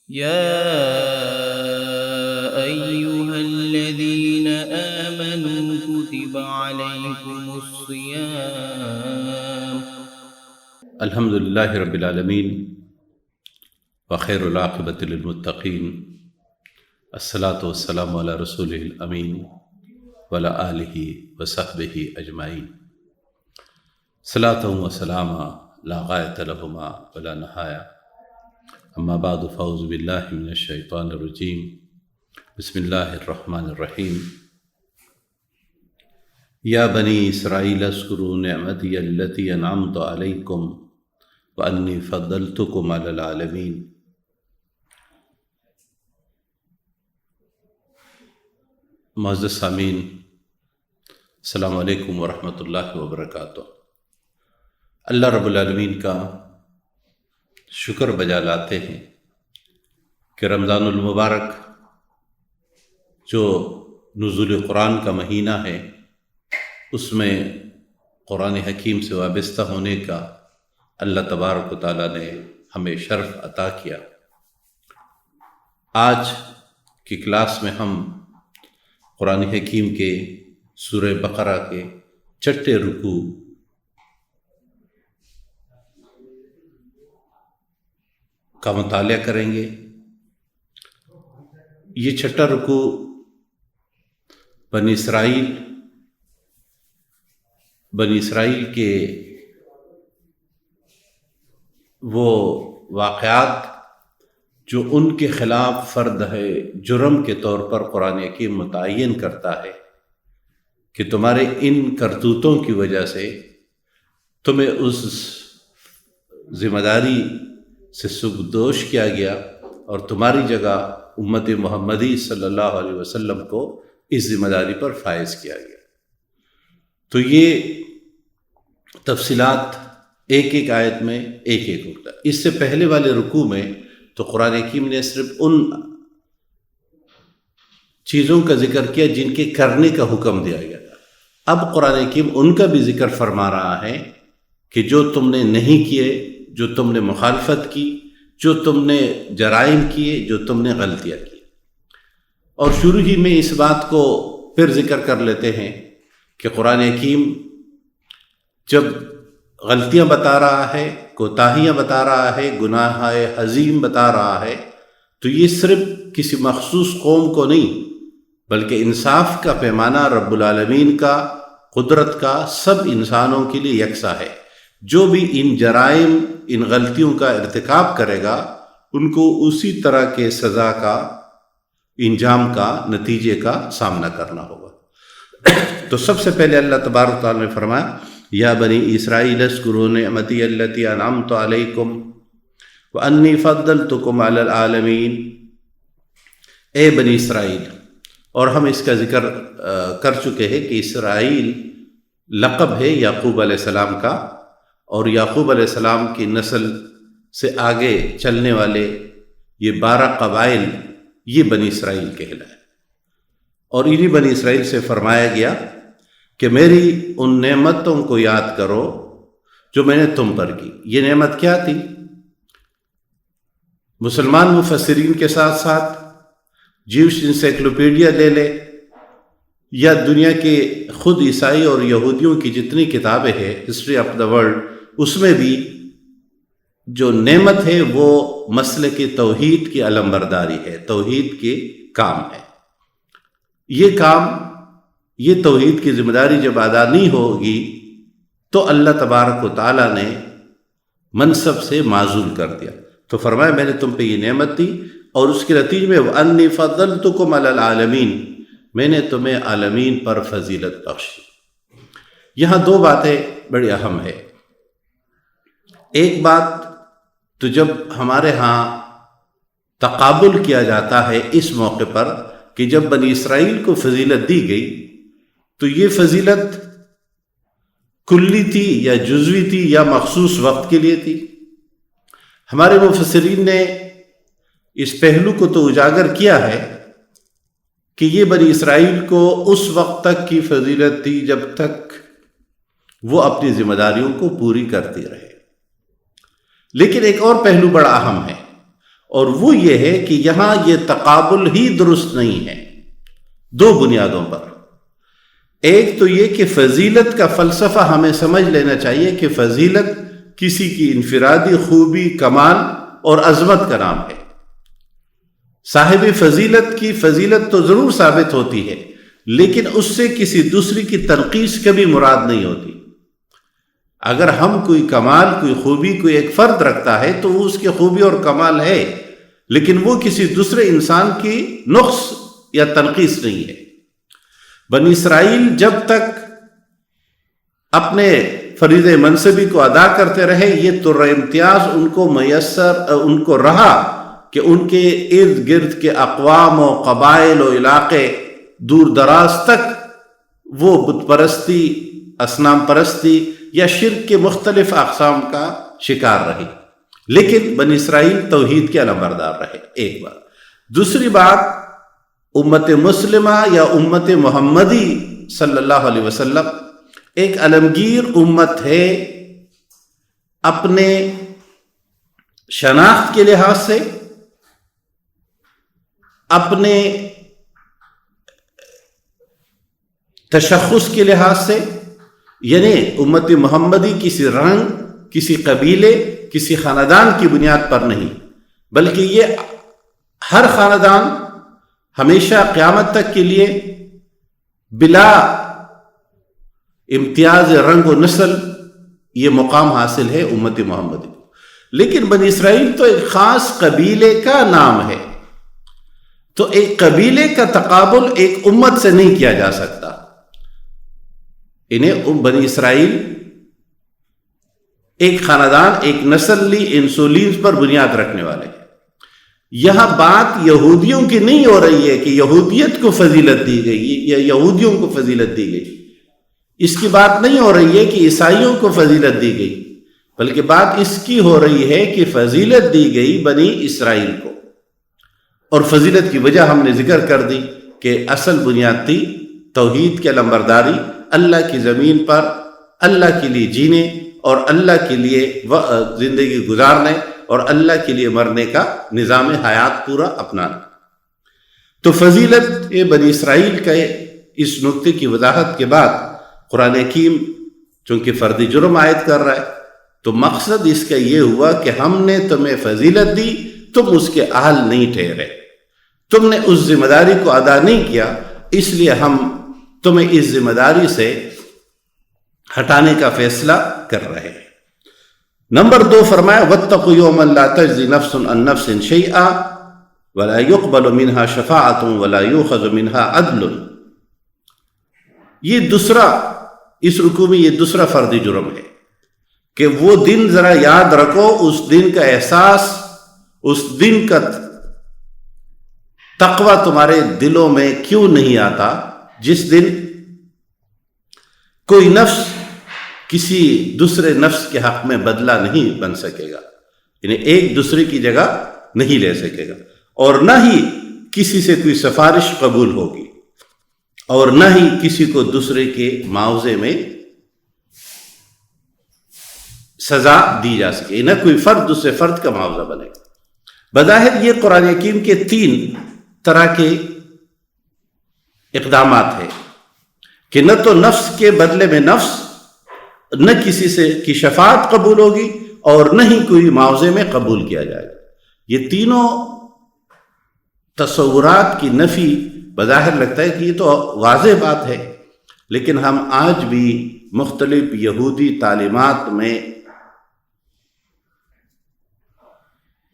يا أيها الذين آمنوا كتب عليكم الصيام. الحمد لله رب العالمين وخير العاقبة للمتقين الصلاة والسلام على رسوله الأمين وعلى آله وصحبه أجمعين صلاة وسلاما لا غاية لهما ولا نهاية. أما بعد فأعوذ بالله من الشيطان الرجيم بسم الله الرحمن الرحيم. يا بني إسرائيل اذكروا نعمتي التي أنعمت عليكم وأني فضلتكم على العالمين. معزز سامعین، السلام علیکم ورحمۃ اللہ وبرکاتہ۔ اللہ رب العالمین کا شکر بجا لاتے ہیں کہ رمضان المبارک جو نزول قرآن کا مہینہ ہے، اس میں قرآن حکیم سے وابستہ ہونے کا اللہ تبارک و تعالیٰ نے ہمیں شرف عطا کیا۔ آج کی کلاس میں ہم قرآن حکیم کے سورہ بقرہ کے چھٹے رکوع کا مطالعہ کریں گے۔ یہ چھٹا رکوع بنی اسرائیل کے وہ واقعات جو ان کے خلاف فرد ہے جرم کے طور پر قرآن حکیم متعین کرتا ہے کہ تمہارے ان کرتوتوں کی وجہ سے تمہیں اس ذمہ داری سے سبکدوش کیا گیا اور تمہاری جگہ امت محمدی صلی اللہ علیہ وسلم کو اس ذمہ داری پر فائز کیا گیا۔ تو یہ تفصیلات ایک ایک آیت میں ایک ہوتا ہے۔ اس سے پہلے والے رکوع میں تو قرآن حکیم نے صرف ان چیزوں کا ذکر کیا جن کے کرنے کا حکم دیا گیا تھا۔ اب قرآن حکیم ان کا بھی ذکر فرما رہا ہے کہ جو تم نے نہیں کیے، جو تم نے مخالفت کی، جو تم نے جرائم کیے، جو تم نے غلطیاں کی۔ اور شروع ہی میں اس بات کو پھر ذکر کر لیتے ہیں کہ قرآن حکیم جب غلطیاں بتا رہا ہے، کوتاہیاں بتا رہا ہے، گناہ عظیم بتا رہا ہے، تو یہ صرف کسی مخصوص قوم کو نہیں بلکہ انصاف کا پیمانہ رب العالمین کا، قدرت کا سب انسانوں کے لیے یکساں ہے۔ جو بھی ان جرائم، ان غلطیوں کا ارتکاب کرے گا ان کو اسی طرح کے سزا کا، انجام کا، نتیجے کا سامنا کرنا ہوگا۔ تو سب سے پہلے اللہ تبارک تعالیٰ نے فرمایا یا بنی اسرائیل اذکروا نعمتی التی انعمت علیکم وانی فضلتکم علی العالمین۔ اے بنی اسرائیل، اور ہم اس کا ذکر کر چکے ہیں کہ اسرائیل لقب ہے یعقوب علیہ السلام کا، اور یعقوب علیہ السلام کی نسل سے آگے چلنے والے یہ 12 قبائل یہ بنی اسرائیل کہلائے۔ اور انہی بنی اسرائیل سے فرمایا گیا کہ میری ان نعمتوں کو یاد کرو جو میں نے تم پر کی۔ یہ نعمت کیا تھی؟ مسلمان مفسرین کے ساتھ ساتھ جیوش انسائکلوپیڈیا لے لے یا دنیا کے خود عیسائی اور یہودیوں کی جتنی کتابیں ہیں ہسٹری آف دا ورلڈ، اس میں بھی جو نعمت ہے وہ مسلک توحید کی علمبرداری ہے، توحید کے کام ہے۔ یہ کام، یہ توحید کی ذمہ داری جب ادا نہیں ہوگی تو اللہ تبارک و تعالیٰ نے منصب سے معزول کر دیا۔ تو فرمایا میں نے تم پہ یہ نعمت دی اور اس کے نتیجے میں وَأَنِّي فَضَّلْتُكُمْ عَلَى الْعَالَمِينَ، میں نے تمہیں عالمین پر فضیلت بخشی۔ یہاں 2 باتیں بڑی اہم ہے۔ ایک بات تو جب ہمارے ہاں تقابل کیا جاتا ہے اس موقع پر کہ جب بنی اسرائیل کو فضیلت دی گئی تو یہ فضیلت کلی تھی یا جزوی تھی یا مخصوص وقت کے لیے تھی؟ ہمارے مفسرین نے اس پہلو کو تو اجاگر کیا ہے کہ یہ بنی اسرائیل کو اس وقت تک کی فضیلت تھی جب تک وہ اپنی ذمہ داریوں کو پوری کرتے رہے۔ لیکن ایک اور پہلو بڑا اہم ہے، اور وہ یہ ہے کہ یہاں یہ تقابل ہی درست نہیں ہے، دو بنیادوں پر۔ ایک تو یہ کہ فضیلت کا فلسفہ ہمیں سمجھ لینا چاہیے کہ فضیلت کسی کی انفرادی خوبی، کمال اور عظمت کا نام ہے۔ صاحب فضیلت کی فضیلت تو ضرور ثابت ہوتی ہے، لیکن اس سے کسی دوسری کی تنقیص کبھی مراد نہیں ہوتی۔ اگر ہم کوئی کمال، کوئی خوبی کوئی ایک فرد رکھتا ہے تو وہ اس کی خوبی اور کمال ہے، لیکن وہ کسی دوسرے انسان کی نقص یا تنقیص نہیں ہے۔ بنی اسرائیل جب تک اپنے فریضہ منصبی کو ادا کرتے رہے، یہ تو امتیاز ان کو میسر ان کو رہا کہ ان کے ارد گرد کے اقوام و قبائل و علاقے دور دراز تک وہ بت پرستی، اصنام پرستی یا شرک کے مختلف اقسام کا شکار رہی، لیکن بنی اسرائیل توحید کے علمبردار رہے، ایک بات۔ دوسری بات، امت مسلمہ یا امت محمدی صلی اللہ علیہ وسلم ایک عالمگیر امت ہے، اپنے شناخت کے لحاظ سے، اپنے تشخص کے لحاظ سے، یعنی امت محمدی کسی رنگ، کسی قبیلے، کسی خاندان کی بنیاد پر نہیں، بلکہ یہ ہر خاندان ہمیشہ قیامت تک کے لیے بلا امتیاز رنگ و نسل یہ مقام حاصل ہے امت محمدی کو۔ لیکن بنی اسرائیل تو ایک خاص قبیلے کا نام ہے، تو ایک قبیلے کا تقابل ایک امت سے نہیں کیا جا سکتا۔ انہیں بنی اسرائیل ایک خاندان، ایک نسل لی انسولینز پر بنیاد رکھنے والے ہیں۔ یہاں بات یہودیوں کی نہیں ہو رہی ہے کہ یہودیت کو فضیلت دی گئی یا یہودیوں کو فضیلت دی گئی، اس کی بات نہیں ہو رہی ہے کہ عیسائیوں کو فضیلت دی گئی، بلکہ بات اس کی ہو رہی ہے کہ فضیلت دی گئی بنی اسرائیل کو۔ اور فضیلت کی وجہ ہم نے ذکر کر دی کہ اصل بنیاد تھی توحید کے علمبرداری، اللہ کی زمین پر اللہ کے لیے جینے اور اللہ کے لیے زندگی گزارنے اور اللہ کے لیے مرنے کا نظام حیات پورا اپنانا۔ تو فضیلت بنی اسرائیل کا اس نقطے کی وضاحت کے بعد قرآن حکیم چونکہ فردی جرم عائد کر رہا ہے، تو مقصد اس کا یہ ہوا کہ ہم نے تمہیں فضیلت دی، تم اس کے اہل نہیں ٹھہرے، تم نے اس ذمہ داری کو ادا نہیں کیا، اس لیے ہم تمہیں اس ذمہ داری سے ہٹانے کا فیصلہ کر رہے ہیں۔ نمبر 2 فرمایا وَاتَّقُوا يَوْمًا لَا تَجْزِي نَفْسٌ عَن نَفْسٍ شَيْئًا وَلَا يُقْبَلُ مِنْهَا شَفَاعَةٌ وَلَا يُؤْخَذُ مِنْهَا عَدْلٌ۔ یہ دوسرا، اس رکوع میں یہ دوسرا فردی جرم ہے کہ وہ دن ذرا یاد رکھو، اس دن کا احساس، اس دن کا تقوی تمہارے دلوں میں کیوں نہیں آتا جس دن کوئی نفس کسی دوسرے نفس کے حق میں بدلہ نہیں بن سکے گا، یعنی ایک دوسرے کی جگہ نہیں لے سکے گا، اور نہ ہی کسی سے کوئی سفارش قبول ہوگی، اور نہ ہی کسی کو دوسرے کے معاوضے میں سزا دی جا سکے، نہ کوئی فرد دوسرے فرد کا معاوضہ بنے گا۔ بظاہر یہ قرآن حکیم کے 3 طرح کے اقدامات ہیں کہ نہ تو نفس کے بدلے میں نفس، نہ کسی سے کی شفاعت قبول ہوگی، اور نہ ہی کوئی معاوضے میں قبول کیا جائے گا۔ یہ تینوں تصورات کی نفی بظاہر لگتا ہے کہ یہ تو واضح بات ہے، لیکن ہم آج بھی مختلف یہودی تعلیمات میں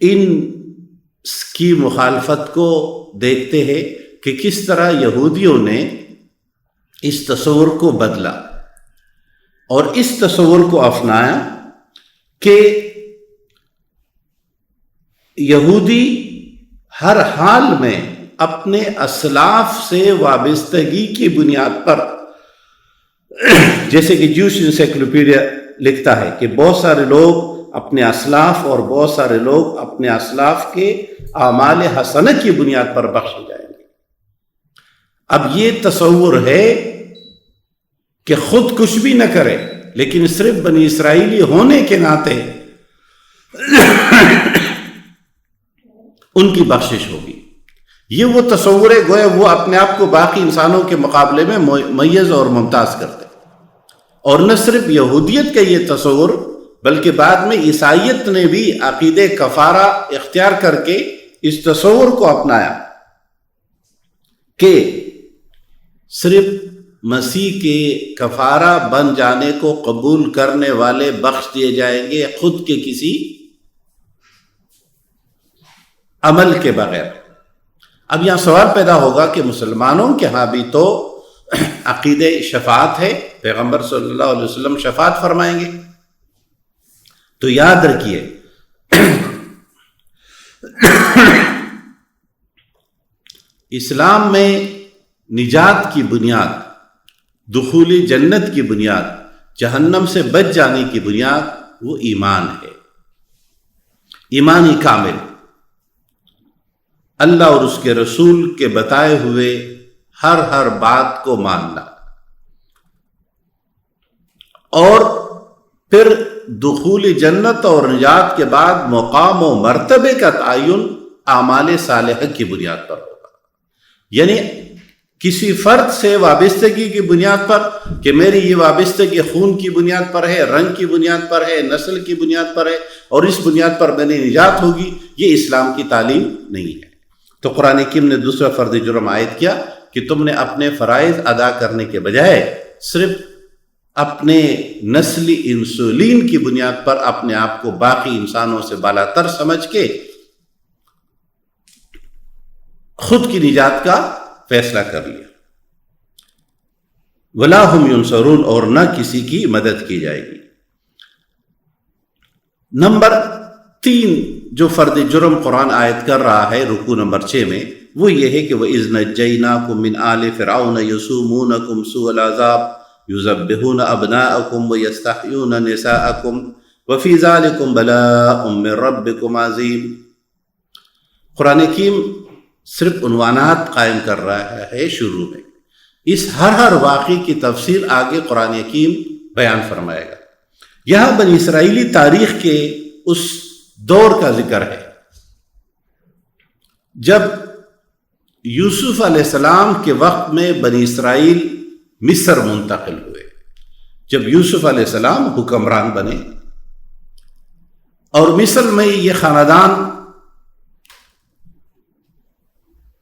ان کی مخالفت کو دیکھتے ہیں کہ کس طرح یہودیوں نے اس تصور کو بدلا اور اس تصور کو اپنایا کہ یہودی ہر حال میں اپنے اسلاف سے وابستگی کی بنیاد پر، جیسے کہ جوش انسائکلوپیڈیا لکھتا ہے کہ بہت سارے لوگ اپنے اسلاف اور بہت سارے لوگ اپنے اسلاف کے اعمال حسنہ کی بنیاد پر بخشے جائیں گے۔ اب یہ تصور ہے کہ خود کچھ بھی نہ کرے، لیکن صرف بنی اسرائیلی ہونے کے ناطے ان کی بخشش ہوگی۔ یہ وہ تصور ہے گویا وہ اپنے آپ کو باقی انسانوں کے مقابلے میں ممیز اور ممتاز کرتے، اور نہ صرف یہودیت کا یہ تصور بلکہ بعد میں عیسائیت نے بھی عقیدہ کفارہ اختیار کر کے اس تصور کو اپنایا کہ صرف مسیح کے کفارہ بن جانے کو قبول کرنے والے بخش دیے جائیں گے خود کے کسی عمل کے بغیر۔ اب یہاں سوال پیدا ہوگا کہ مسلمانوں کے ہاں بھی تو عقیدہ شفاعت ہے، پیغمبر صلی اللہ علیہ وسلم شفاعت فرمائیں گے، تو یاد رکھیے اسلام میں نجات کی بنیاد، دخول جنت کی بنیاد، جہنم سے بچ جانے کی بنیاد وہ ایمان ہے، ایمانی کامل، اللہ اور اس کے رسول کے بتائے ہوئے ہر بات کو ماننا، اور پھر دخول جنت اور نجات کے بعد مقام و مرتبے کا تعین اعمال صالحہ کی بنیاد پر ہوگا، یعنی کسی فرد سے وابستگی کی بنیاد پر کہ میری یہ وابستگی خون کی بنیاد پر ہے، رنگ کی بنیاد پر ہے، نسل کی بنیاد پر ہے اور اس بنیاد پر میں نے نجات ہوگی، یہ اسلام کی تعلیم نہیں ہے۔ تو قرآن حکیم نے دوسرا فرض جرم عائد کیا کہ تم نے اپنے فرائض ادا کرنے کے بجائے صرف اپنے نسلی انسولین کی بنیاد پر اپنے آپ کو باقی انسانوں سے بالا تر سمجھ کے خود کی نجات کا فیصلہ کر لیا۔ وَلَا هُمْ يُنصَرُونَ، اور نہ کسی کی مدد کی جائے گی۔ نمبر 3 جو فرد جرم قرآن عائد کر رہا ہے رکوع نمبر 6 میں، وہ یہ ہے کہ وَإِذْ نَجَّيْنَاكُمْ مِنْ آلِ فِرْعَوْنَ يَسُومُونَكُمْ سُوءَ الْعَذَابِ يُذَبِّحُونَ أَبْنَاءَكُمْ وَيَسْتَحْيُونَ نِسَاءَكُمْ وَفِي ذَلِكُمْ بَلَاءٌ مِّن رَّبِّكُمْ عَظِيمٌ۔ قرآن حکیم صرف عنوانات قائم کر رہا ہے شروع میں، اس ہر واقعے کی تفصیل آگے قرآن حکیم بیان فرمائے گا۔ یہاں بنی اسرائیلی تاریخ کے اس دور کا ذکر ہے جب یوسف علیہ السلام کے وقت میں بنی اسرائیل مصر منتقل ہوئے، جب یوسف علیہ السلام حکمران بنے، اور مصر میں یہ خاندان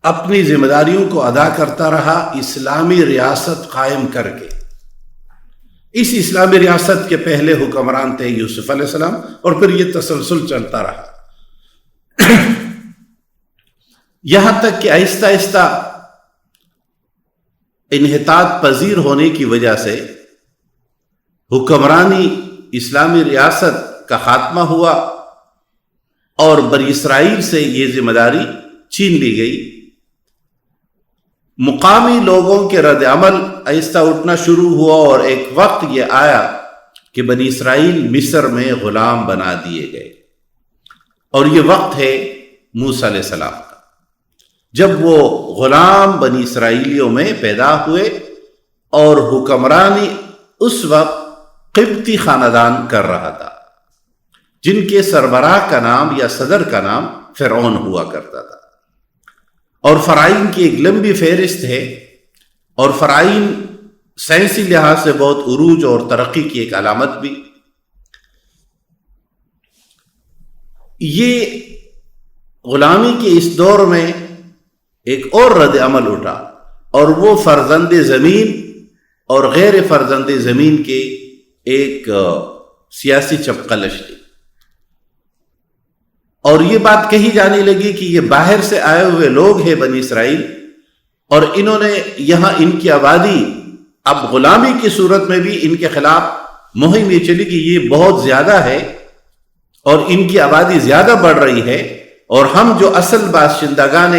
اپنی ذمہ داریوں کو ادا کرتا رہا اسلامی ریاست قائم کر کے۔ اس اسلامی ریاست کے پہلے حکمران تھے یوسف علیہ السلام، اور پھر یہ تسلسل چلتا رہا یہاں تک کہ آہستہ آہستہ انحطاط پذیر ہونے کی وجہ سے حکمرانی اسلامی ریاست کا خاتمہ ہوا اور بنی اسرائیل سے یہ ذمہ داری چھین لی گئی۔ مقامی لوگوں کے رد عمل آہستہ اٹھنا شروع ہوا، اور ایک وقت یہ آیا کہ بنی اسرائیل مصر میں غلام بنا دیے گئے، اور یہ وقت ہے موسیٰ علیہ السلام کا، جب وہ غلام بنی اسرائیلیوں میں پیدا ہوئے، اور حکمرانی اس وقت قبطی خاندان کر رہا تھا جن کے سربراہ کا نام یا صدر کا نام فرعون ہوا کرتا تھا، اور فرعین کی ایک لمبی فہرست ہے، اور فرعین سائنسی لحاظ سے بہت عروج اور ترقی کی ایک علامت بھی۔ یہ غلامی کے اس دور میں ایک اور رد عمل اٹھا، اور وہ فرزند زمین اور غیر فرزند زمین کے ایک سیاسی چپقلش تھی، اور یہ بات کہی جانے لگی کہ یہ باہر سے آئے ہوئے لوگ ہیں بنی اسرائیل، اور انہوں نے یہاں ان کی آبادی اب غلامی کی صورت میں بھی ان کے خلاف مہم یہ چلی کہ یہ بہت زیادہ ہے اور ان کی آبادی زیادہ بڑھ رہی ہے، اور ہم جو اصل باشندگان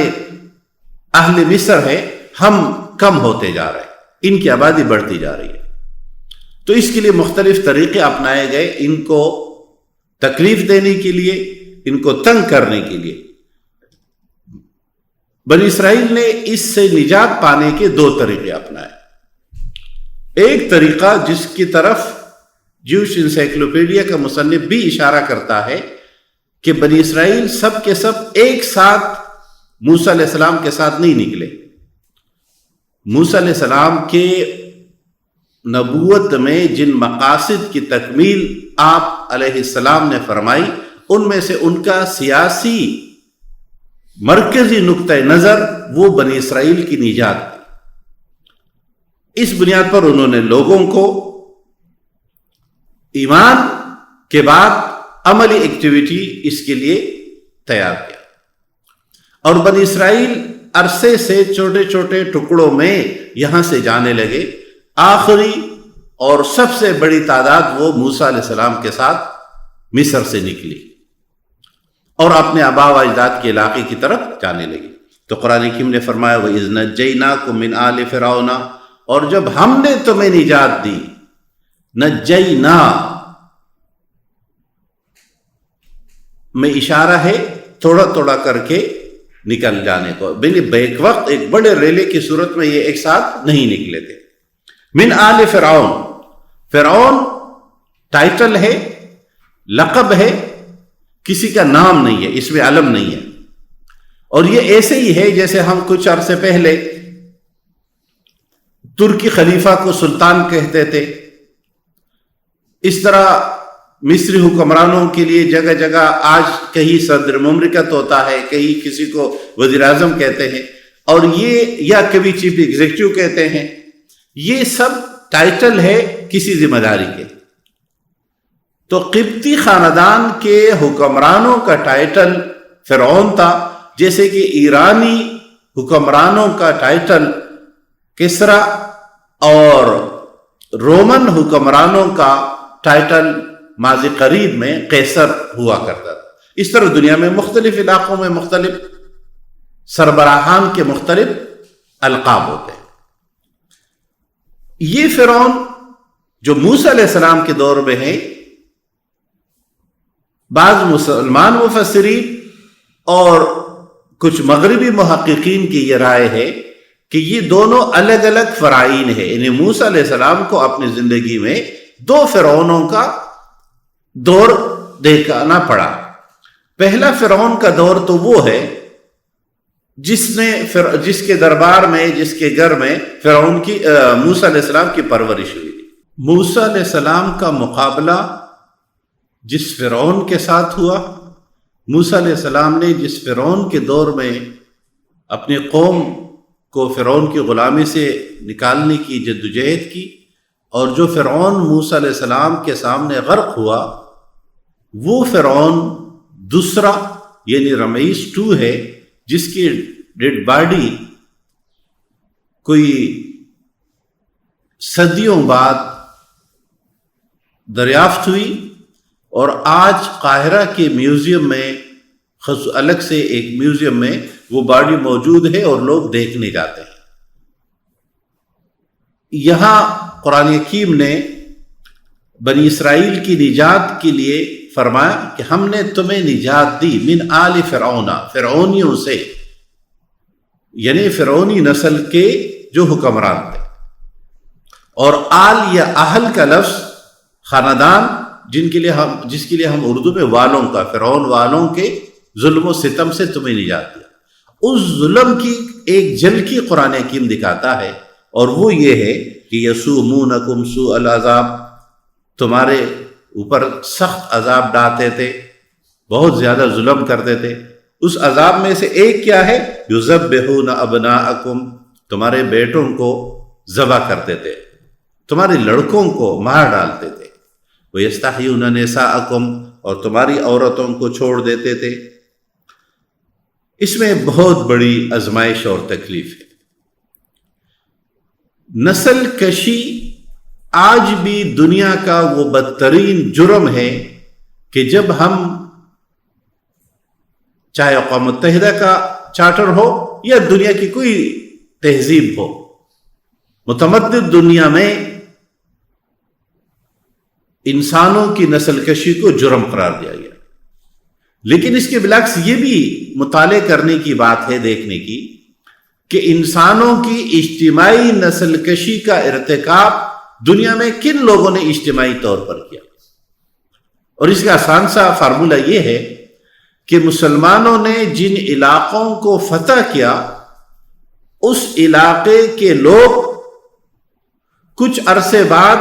اہل مصر ہے ہم کم ہوتے جا رہے ہیں، ان کی آبادی بڑھتی جا رہی ہے۔ تو اس کے لیے مختلف طریقے اپنائے گئے ان کو تکلیف دینے کے لیے، ان کو تنگ کرنے کے لیے۔ بنی اسرائیل نے اس سے نجات پانے کے 2 طریقے اپنائے۔ ایک طریقہ جس کی طرف جیوش انسائکلوپیڈیا کا مصنف بھی اشارہ کرتا ہے کہ بنی اسرائیل سب کے سب ایک ساتھ موسیٰ علیہ السلام کے ساتھ نہیں نکلے. موسیٰ علیہ السلام کے نبوت میں جن مقاصد کی تکمیل آپ علیہ السلام نے فرمائی، ان میں سے ان کا سیاسی مرکزی نقطہ نظر وہ بنی اسرائیل کی نجات تھی. اس بنیاد پر انہوں نے لوگوں کو ایمان کے بعد عملی ایکٹیویٹی اس کے لیے تیار کیا، اور بنی اسرائیل عرصے سے چھوٹے چھوٹے ٹکڑوں میں یہاں سے جانے لگے. آخری اور سب سے بڑی تعداد وہ موسیٰ علیہ السلام کے ساتھ مصر سے نکلی اور اپنے آبا و اجداد کے علاقے کی طرف جانے لگی. تو قرآن حکیم نے فرمایا وَإِذْ نَجَّيْنَاكُمْ مِنْ آلِ فِرْعَوْنَ، اور جب ہم نے تمہیں نجات دی. نجینا میں اشارہ ہے تھوڑا تھوڑا کر کے نکل جانے کو، بیک وقت ایک بڑے ریلے کی صورت میں یہ ایک ساتھ نہیں نکلے تھے. من آل فرعون، فرعون ٹائٹل ہے، لقب ہے، کسی کا نام نہیں ہے، اس میں علم نہیں ہے. اور یہ ایسے ہی ہے جیسے ہم کچھ عرصے پہلے ترکی خلیفہ کو سلطان کہتے تھے، اس طرح مصری حکمرانوں کے لیے جگہ جگہ آج کہیں صدر مملکت ہوتا ہے، کہیں کسی کو وزیر اعظم کہتے ہیں، اور یہ یا کبھی چیف ایگزیکٹو کہتے ہیں. یہ سب ٹائٹل ہے کسی ذمہ داری کے. تو قبطی خاندان کے حکمرانوں کا ٹائٹل فرعون تھا، جیسے کہ ایرانی حکمرانوں کا ٹائٹل کسرا اور رومن حکمرانوں کا ٹائٹل ماضی قریب میں قیصر ہوا کرتا تھا. اس طرح دنیا میں مختلف علاقوں میں مختلف سربراہان کے مختلف القاب ہوتے ہیں. یہ فرعون جو موسیٰ علیہ السلام کے دور میں ہے، بعض مسلمان مفسرین اور کچھ مغربی محققین کی یہ رائے ہے کہ یہ دونوں الگ الگ فرعین ہیں. یعنی موسیٰ علیہ السلام کو اپنی زندگی میں دو فرعونوں کا دور دیکھنا پڑا. پہلا فرعون کا دور تو وہ ہے جس کے دربار میں، جس کے گھر میں فرعون کی موسیٰ علیہ السلام کی پرورش ہوئی. موسیٰ علیہ السلام کا مقابلہ جس فرعون کے ساتھ ہوا، موسیٰ علیہ السلام نے جس فرعون کے دور میں اپنی قوم کو فرعون کی غلامی سے نکالنے کی جدوجہد کی، اور جو فرعون موسیٰ علیہ السلام کے سامنے غرق ہوا، وہ فرعون دوسرا یعنی رمیس 2 ہے، جس کی ڈیڈ باڈی کوئی صدیوں بعد دریافت ہوئی، اور آج قاہرہ کے میوزیم میں الگ سے ایک میوزیم میں وہ باڈی موجود ہے اور لوگ دیکھنے جاتے ہیں. یہاں قرآن حکیم نے بنی اسرائیل کی نجات کے لیے فرمایا کہ ہم نے تمہیں نجات دی من آل فرعون، فرعونیوں سے، یعنی فرعونی نسل کے جو حکمران تھے. اور آل یا اہل کا لفظ خاندان جس کے لیے ہم اردو میں والوں کا، فرعون والوں کے ظلم و ستم سے تمہیں نجات دیا. اس ظلم کی ایک جھلکی قرآن حکیم دکھاتا ہے، اور وہ یہ ہے کہ یسومونکم سوء العذاب، تمہارے اوپر سخت عذاب ڈالتے تھے، بہت زیادہ ظلم کرتے تھے. اس عذاب میں سے ایک کیا ہے؟ یذبحون ابناءکم، تمہارے بیٹوں کو ذبح کرتے تھے، تمہارے لڑکوں کو مار ڈالتے تھے. وَيَسْتَحْيُونَ نِسَاءَكُمْ، اور تمہاری عورتوں کو چھوڑ دیتے تھے. اس میں بہت بڑی آزمائش اور تکلیف ہے. نسل کشی آج بھی دنیا کا وہ بدترین جرم ہے کہ جب ہم، چاہے اقوام متحدہ کا چارٹر ہو یا دنیا کی کوئی تہذیب ہو، متمدد دنیا میں انسانوں کی نسل کشی کو جرم قرار دیا گیا. لیکن اس کے بالعکس یہ بھی مطالعے کرنے کی بات ہے، دیکھنے کی، کہ انسانوں کی اجتماعی نسل کشی کا ارتکاب دنیا میں کن لوگوں نے اجتماعی طور پر کیا. اور اس کا آسان سا فارمولہ یہ ہے کہ مسلمانوں نے جن علاقوں کو فتح کیا اس علاقے کے لوگ کچھ عرصے بعد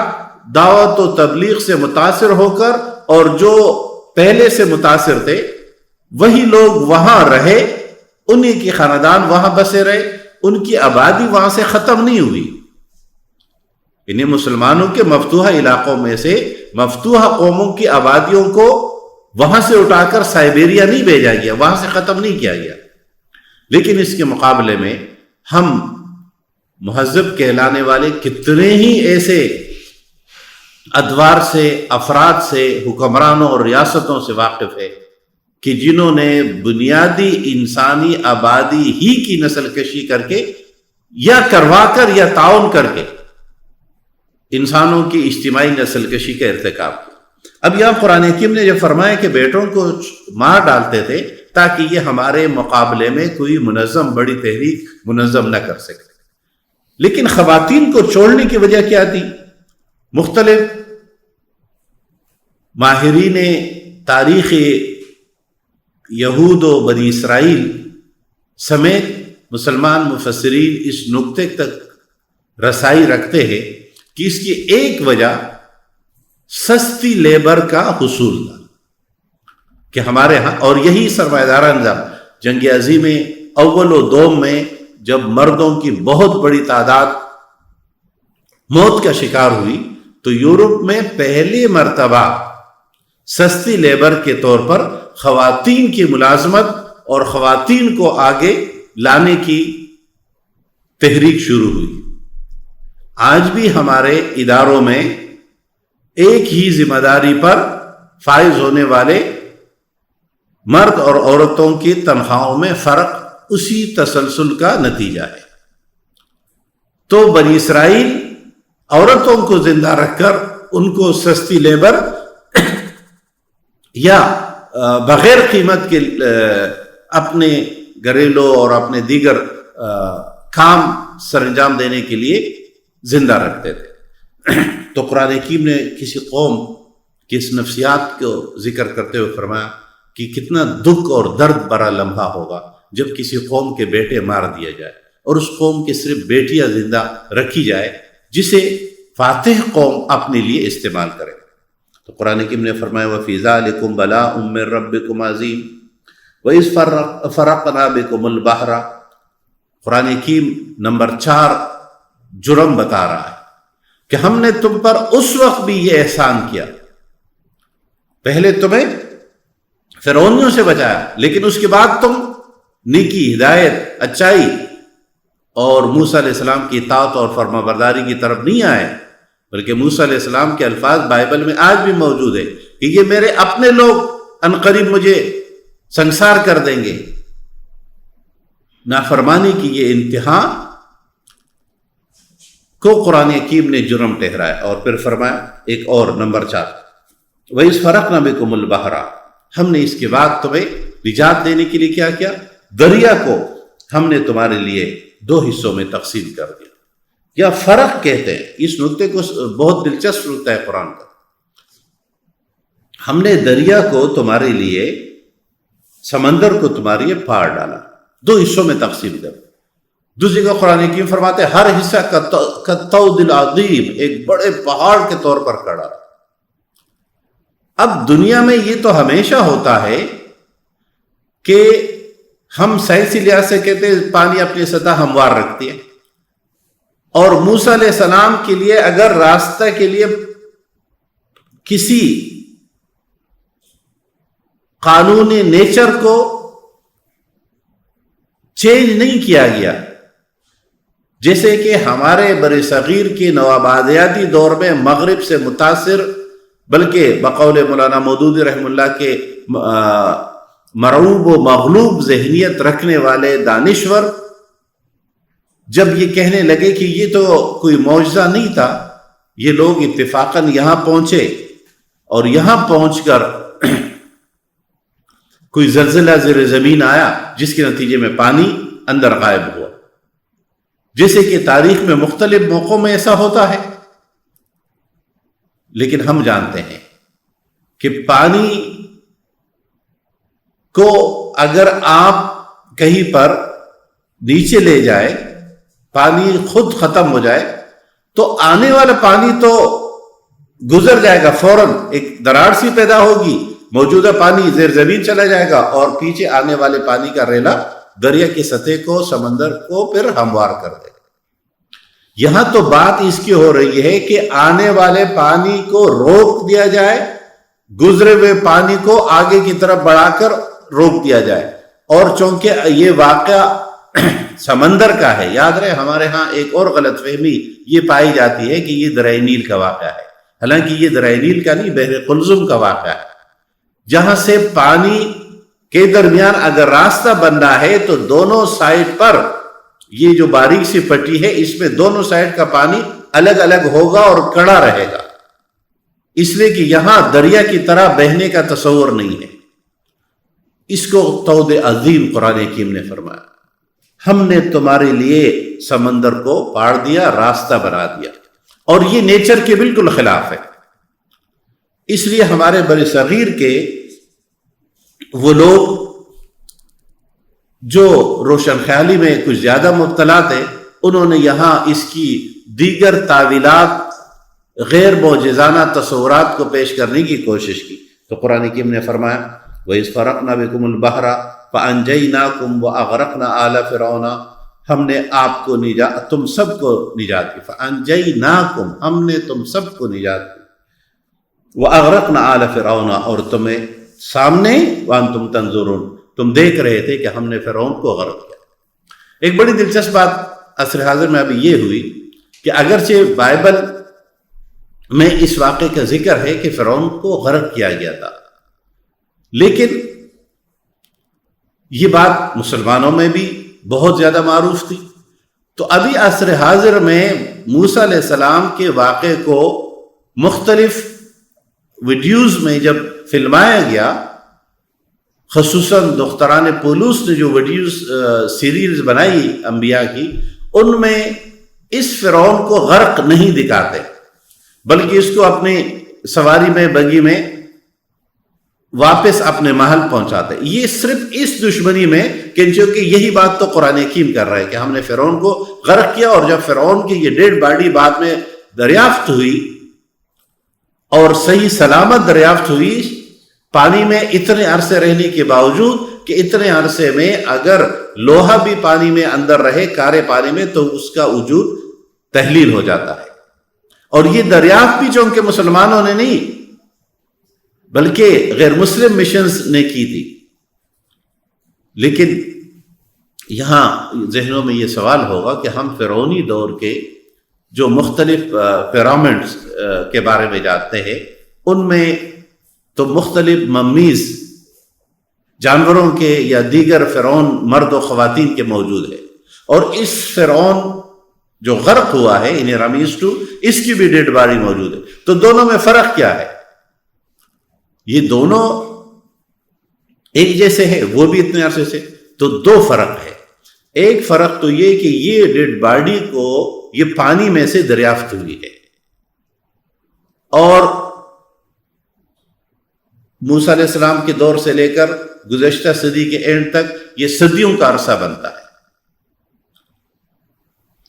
دعوت و تبلیغ سے متاثر ہو کر، اور جو پہلے سے متاثر تھے وہی لوگ وہاں رہے، انہی کے خاندان وہاں بسے رہے، ان کی آبادی وہاں سے ختم نہیں ہوئی۔ انہیں مسلمانوں کے مفتوحہ علاقوں میں سے مفتوحہ قوموں کی آبادیوں کو وہاں سے اٹھا کر سائبیریا نہیں بھیجا گیا، وہاں سے ختم نہیں کیا گیا۔ لیکن اس کے مقابلے میں ہم مہذب کہلانے والے کتنے ہی ایسے ادوار سے، افراد سے، حکمرانوں اور ریاستوں سے واقف ہے کہ جنہوں نے بنیادی انسانی آبادی ہی کی نسل کشی کر کے یا کروا کر یا تعاون کر کے انسانوں کی اجتماعی نسل کشی کا ارتکاب کیا۔ اب یہاں قرآن حکیم نے جو فرمایا کہ بیٹوں کو مار ڈالتے تھے تاکہ یہ ہمارے مقابلے میں کوئی منظم بڑی تحریک منظم نہ کر سکے، لیکن خواتین کو چھوڑنے کی وجہ کیا تھی؟ مختلف ماہرین تاریخ یہود و بنی اسرائیل سمیت مسلمان مفسرین اس نقطے تک رسائی رکھتے ہیں کہ اس کی ایک وجہ سستی لیبر کا حصول تھا کہ ہمارے ہاں، اور یہی سرمایہ دارہ نظام جنگ عظیم اول و دوم میں جب مردوں کی بہت بڑی تعداد موت کا شکار ہوئی تو یورپ میں پہلی مرتبہ سستی لیبر کے طور پر خواتین کی ملازمت اور خواتین کو آگے لانے کی تحریک شروع ہوئی۔ آج بھی ہمارے اداروں میں ایک ہی ذمہ داری پر فائز ہونے والے مرد اور عورتوں کی تنخواہوں میں فرق اسی تسلسل کا نتیجہ ہے۔ تو بنی اسرائیل عورتوں کو زندہ رکھ کر ان کو سستی لیبر یا بغیر قیمت کے اپنے گھریلو اور اپنے دیگر کام سر انجام دینے کے لیے زندہ رکھتے تھے۔ تو قرآن حکیم نے کسی قوم کی اس نفسیات کو ذکر کرتے ہوئے فرمایا کہ کتنا دکھ اور درد بھرا لمحہ ہوگا جب کسی قوم کے بیٹے مار دیا جائے اور اس قوم کی صرف بیٹیاں زندہ رکھی جائے جسے فاتح قوم اپنے لیے استعمال کرے۔ تو قرآن حکیم نے فرمایا وَفِي ذَلِكُمْ بَلَاءٌ مِّن رَبِّكُمْ عَظِيمٌ وَإِذْ فَرَقْنَا بِكُمُ الْبَحْرَ۔ قرآن حکیم نمبر 4 جرم بتا رہا ہے کہ ہم نے تم پر اس وقت بھی یہ احسان کیا، پہلے تمہیں فرعونیوں سے بچایا، لیکن اس کے بعد تم نیکی، ہدایت، اچائی اور موسیٰ علیہ السلام کی اطاعت اور فرما برداری کی طرف نہیں آئے، بلکہ موسیٰ علیہ السلام کے الفاظ بائبل میں آج بھی موجود ہے کہ یہ میرے اپنے لوگ عنقریب مجھے سنسار کر دیں گے۔ نافرمانی کی یہ انتہا کو قرآن حکیم نے جرم ٹھہرایا، اور پھر فرمایا ایک اور نمبر 4 وَإِذْ فَرَقْنَا بِكُمُ الْبَحْرَ، ہم نے اس کے بعد تمہیں نجات دینے کے لیے کیا کیا؟ دریا کو ہم نے تمہارے لیے 2 حصوں میں تقسیم کر دیا، یا فرق کہتے ہیں۔ اس نقطے کو بہت دلچسپ نقطہ ہے قرآن کا۔ ہم نے دریا کو تمہارے لیے، سمندر کو تمہارے لیے پھاڑ ڈالا، 2 حصوں میں تقسیم کر دیا۔ دوسری کا قرآن حکیم فرماتے ہیں ہر حصہ کالطود العظیم، ایک بڑے پہاڑ کے طور پر کھڑا۔ اب دنیا میں یہ تو ہمیشہ ہوتا ہے کہ ہم سائنسی لحاظ سے کہتے ہیں پانی اپنی سطح ہموار رکھتی ہے، اور موسیٰ علیہ السلام کے لیے اگر راستہ کے لیے کسی قانون نیچر کو چینج نہیں کیا گیا، جیسے کہ ہمارے بر صغیر کے نوآبادیاتی دور میں مغرب سے متاثر، بلکہ بقول مولانا مودودی رحمہ اللہ کے مرعوب و مغلوب ذہنیت رکھنے والے دانشور جب یہ کہنے لگے کہ یہ تو کوئی معجزہ نہیں تھا، یہ لوگ اتفاقاً یہاں پہنچے اور یہاں پہنچ کر کوئی زلزلہ زیر زمین آیا جس کے نتیجے میں پانی اندر غائب ہوا، جیسے کہ تاریخ میں مختلف موقعوں میں ایسا ہوتا ہے۔ لیکن ہم جانتے ہیں کہ پانی کو اگر آپ کہیں پر نیچے لے جائے، پانی خود ختم ہو جائے تو آنے والا پانی تو گزر جائے گا، فوراً ایک دراڑ سی پیدا ہوگی، موجودہ پانی زیر زمین چلا جائے گا اور پیچھے آنے والے پانی کا ریلا دریا کی سطح کو، سمندر کو پھر ہموار کر دے گا۔ یہاں تو بات اس کی ہو رہی ہے کہ آنے والے پانی کو روک دیا جائے، گزرے ہوئے پانی کو آگے کی طرف بڑھا کر روک دیا جائے۔ اور چونکہ یہ واقعہ سمندر کا ہے، یاد رہے ہمارے ہاں ایک اور غلط فہمی یہ پائی جاتی ہے کہ یہ دریائے نیل کا واقعہ ہے، حالانکہ یہ دریائے نیل کا نہیں، بحر قلزم کا واقعہ ہے، جہاں سے پانی کے درمیان اگر راستہ بن رہا ہے تو دونوں سائڈ پر یہ جو باریک سی پٹی ہے اس میں دونوں سائڈ کا پانی الگ الگ ہوگا اور کڑا رہے گا، اس لیے کہ یہاں دریا کی طرح بہنے کا تصور نہیں ہے۔ اس کو طود عظیم قرآن حکیم نے فرمایا، ہم نے تمہارے لیے سمندر کو پاڑ دیا، راستہ بنا دیا، اور یہ نیچر کے بالکل خلاف ہے۔ اس لیے ہمارے بر صغیر کے وہ لوگ جو روشن خیالی میں کچھ زیادہ مبتلا تھے، انہوں نے یہاں اس کی دیگر تعویلات، غیر معجزانہ تصورات کو پیش کرنے کی کوشش کی۔ تو قرآن حکیم نے فرمایا وَإِذْ فَرَقْنَا بِكُمُ الْبَحْرَ فَأَنْجَيْنَاكُمْ وَأَغْرَقْنَا آلَ فِرْعَوْنَ، ہم نے آپ کو تم سب کو نجات دی، فَأَنْجَيْنَاكُمْ، ہم نے تم سب کو نجات دی، وَأَغْرَقْنَا آلَ فِرْعَوْنَ، اور تمہیں سامنے وَأَنْتُمْ تَنْظُرُونَ، تم دیکھ رہے تھے کہ ہم نے فرعون کو غرق کیا۔ ایک بڑی دلچسپ بات عصر حاضر میں ابھی یہ ہوئی کہ اگرچہ بائبل میں اس واقعے کا ذکر ہے کہ فرعون کو غرق کیا گیا تھا، لیکن یہ بات مسلمانوں میں بھی بہت زیادہ معروف تھی۔ تو ابھی عصر حاضر میں موسیٰ علیہ السلام کے واقعے کو مختلف ویڈیوز میں جب فلمایا گیا، خصوصاً دختران پولوس نے جو ویڈیوز سیریز بنائی انبیاء کی، ان میں اس فرعون کو غرق نہیں دکھاتے، بلکہ اس کو اپنی سواری میں، بگی میں واپس اپنے محل پہنچاتے۔ یہ صرف اس دشمنی میں کہ چونکہ یہی بات تو قرآن حکیم کر رہا ہے کہ ہم نے فرعون کو غرق کیا، اور جب فرعون کی یہ ڈیڈ باڈی بعد میں دریافت ہوئی اور صحیح سلامت دریافت ہوئی، پانی میں اتنے عرصے رہنے کے باوجود کہ اتنے عرصے میں اگر لوہا بھی پانی میں اندر رہے، کارے پانی میں، تو اس کا وجود تحلیل ہو جاتا ہے۔ اور یہ دریافت بھی چونکہ مسلمانوں نے نہیں بلکہ غیر مسلم مشنز نے کی تھی۔ لیکن یہاں ذہنوں میں یہ سوال ہوگا کہ ہم فرعونی دور کے جو مختلف پیرامڈز کے بارے میں جانتے ہیں، ان میں تو مختلف ممیز جانوروں کے یا دیگر فرعون مرد و خواتین کے موجود ہیں، اور اس فرعون جو غرق ہوا ہے انہیں رمیز 2، اس کی بھی ڈیڈ باڈی موجود ہے۔ تو دونوں میں فرق کیا ہے؟ یہ دونوں ایک جیسے ہیں، وہ بھی اتنے عرصے سے، تو دو فرق ہے۔ ایک فرق تو یہ کہ یہ ڈیڈ باڈی کو یہ پانی میں سے دریافت ہوئی ہے، اور موسیٰ علیہ السلام کے دور سے لے کر گزشتہ صدی کے اینڈ تک یہ صدیوں کا عرصہ بنتا ہے،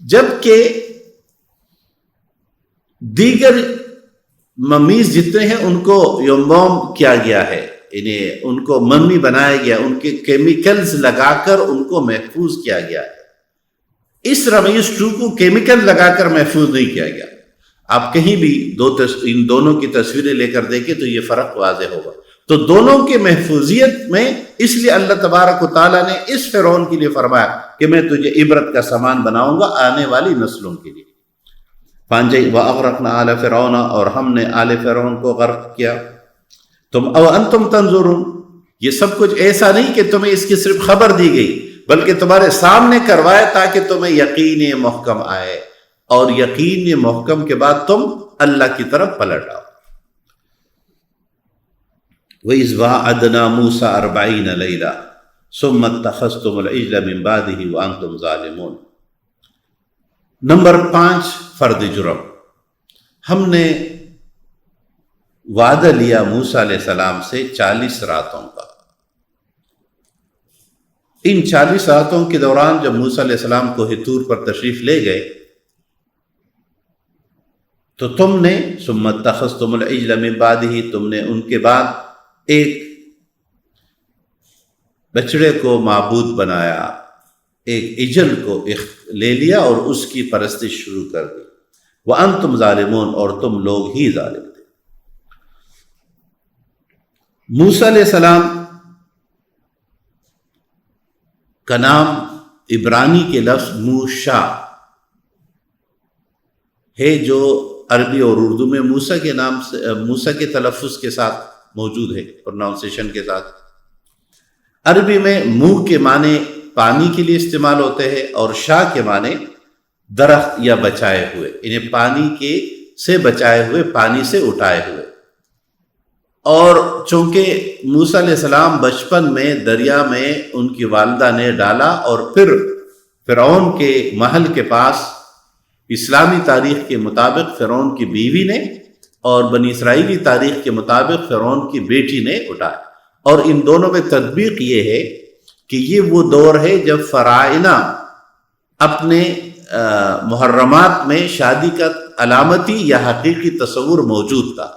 جبکہ دیگر ممیز جتنے ہیں ان کو یومبوم کیا گیا ہے، انہیں ان کو ممی بنایا گیا، ان کے کیمیکلز لگا کر ان کو محفوظ کیا گیا ہے۔ اس رمیز 2 کو کیمیکل لگا کر محفوظ نہیں کیا گیا۔ آپ کہیں بھی ان دونوں کی تصویریں لے کر دیکھیں تو یہ فرق واضح ہوگا۔ تو دونوں کے محفوظیت میں اس لیے اللہ تبارک و تعالیٰ نے اس فرعون کے لیے فرمایا کہ میں تجھے عبرت کا سامان بناؤں گا آنے والی نسلوں کے لیے۔ وَأَغْرَقْنَا آلَ فِرْعَوْنَ، اور ہم نے آل فرعون کو غرق کیا۔ وَأَنْتُمْ تَنْظُرُونَ، یہ سب کچھ ایسا نہیں کہ تمہیں اس کی صرف خبر دی گئی، بلکہ تمہارے سامنے کروایا تاکہ تمہیں یقین محکم آئے، اور یقین محکم کے بعد تم اللہ کی طرف پلٹ آؤ۔ وَإِذْ وَعَدْنَا مُوسَىٰ 40 لَيْلَةً ثُمَّ اتَّخَذْتُمُ الْعِجْلَ مِن بَعْدِهِ وَأَنْتُمْ ظَالِمُونَ۔ نمبر 5، فرد جرم۔ ہم نے وعدہ لیا موسیٰ علیہ السلام سے 40 راتوں کا، ان 40 راتوں کے دوران جب موسیٰ علیہ السلام کوہ طور پر تشریف لے گئے تو تم نے ثم اتخذتم العجل من بعدہ، تم نے ان کے بعد ایک بچڑے کو معبود بنایا، ایک عجل کو لے لیا اور اس کی پرستش شروع کر دی۔ وَأَنْتُمْ ظَالِمُونَ، اور تم لوگ ہی ظالم تھے۔ موسیٰ علیہ السلام کا نام عبرانی کے لفظ موشا ہے، جو عربی اور اردو میں موسیٰ کے نام سے، موسیٰ کے تلفظ کے ساتھ موجود ہے، پروناؤنسیشن کے ساتھ۔ عربی میں منہ کے معنی پانی کے لیے استعمال ہوتے ہیں، اور شاہ کے معنی درخت یا بچائے ہوئے، انہیں پانی کے سے بچائے ہوئے، پانی سے اٹھائے ہوئے۔ اور چونکہ موسیٰ علیہ السلام بچپن میں دریا میں ان کی والدہ نے ڈالا، اور پھر فرعون کے محل کے پاس اسلامی تاریخ کے مطابق فرعون کی بیوی نے، اور بنی اسرائیلی تاریخ کے مطابق فرعون کی بیٹی نے اٹھایا۔ اور ان دونوں میں تطبیق یہ ہے کہ یہ وہ دور ہے جب فرعونہ اپنے محرمات میں شادی کا علامتی یا حقیقی تصور موجود تھا،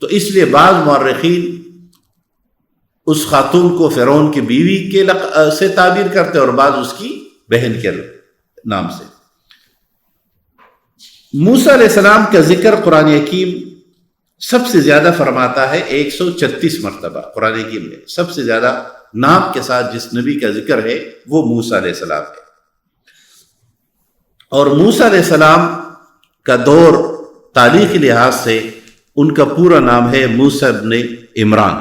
تو اس لیے بعض مورخین اس خاتون کو فرعون کی بیوی کے سے تعبیر کرتے اور بعض اس کی بہن کے نام سے۔ موسیٰ علیہ السلام کا ذکر قرآن حکیم سب سے زیادہ فرماتا ہے، 136 مرتبہ قرآن حکیم میں سب سے زیادہ نام کے ساتھ جس نبی کا ذکر ہے وہ موسیٰ علیہ السلام ہے۔ اور موسیٰ علیہ السلام کا دور تاریخی لحاظ سے ان کا پورا نام ہے موسیٰ ابن عمران،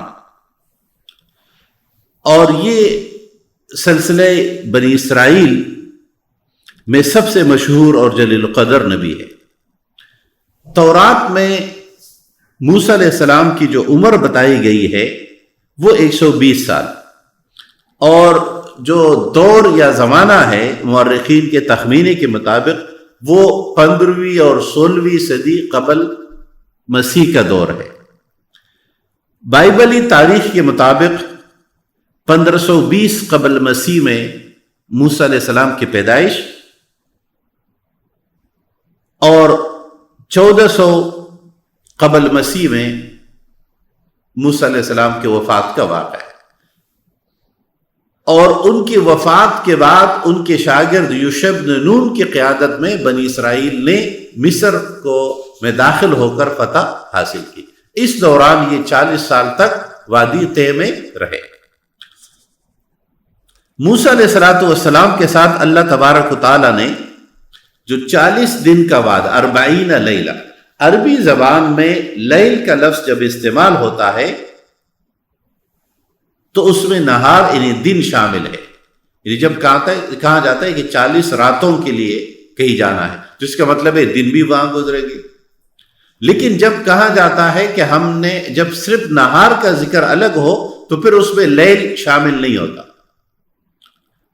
اور یہ سلسلہ بنی اسرائیل میں سب سے مشہور اور جلیل القدر نبی ہے۔ تورات میں موسیٰ علیہ السلام کی جو عمر بتائی گئی ہے وہ 120 سال، اور جو دور یا زمانہ ہے مورخین کے تخمینے کے مطابق وہ 15ویں اور 16ویں صدی قبل مسیح کا دور ہے۔ بائبلی تاریخ کے مطابق 1520 قبل مسیح میں موسیٰ علیہ السلام کی پیدائش، اور 1400 قبل مسیح میں موسیٰ علیہ السلام کے وفات کا واقعہ ہے۔ اور ان کی وفات کے بعد ان کے شاگرد یوشع بن نون کی قیادت میں بنی اسرائیل نے مصر میں داخل ہو کر فتح حاصل کی۔ اس دوران یہ 40 سال تک وادی طے میں رہے۔ موسیٰ علیہ السلام کے ساتھ اللہ تبارک و تعالیٰ نے جو 40 دن کا وعدہ، 40 لیلہ، عربی زبان میں لیل کا لفظ جب استعمال ہوتا ہے تو اس میں نہار یعنی دن شامل ہے، یعنی جب کہا جاتا ہے کہ 40 راتوں کے لیے کہیں جانا ہے، جس کا مطلب ہے دن بھی وہاں گزرے گی۔ لیکن جب کہا جاتا ہے کہ ہم نے جب صرف نہار کا ذکر الگ ہو تو پھر اس میں لیل شامل نہیں ہوتا،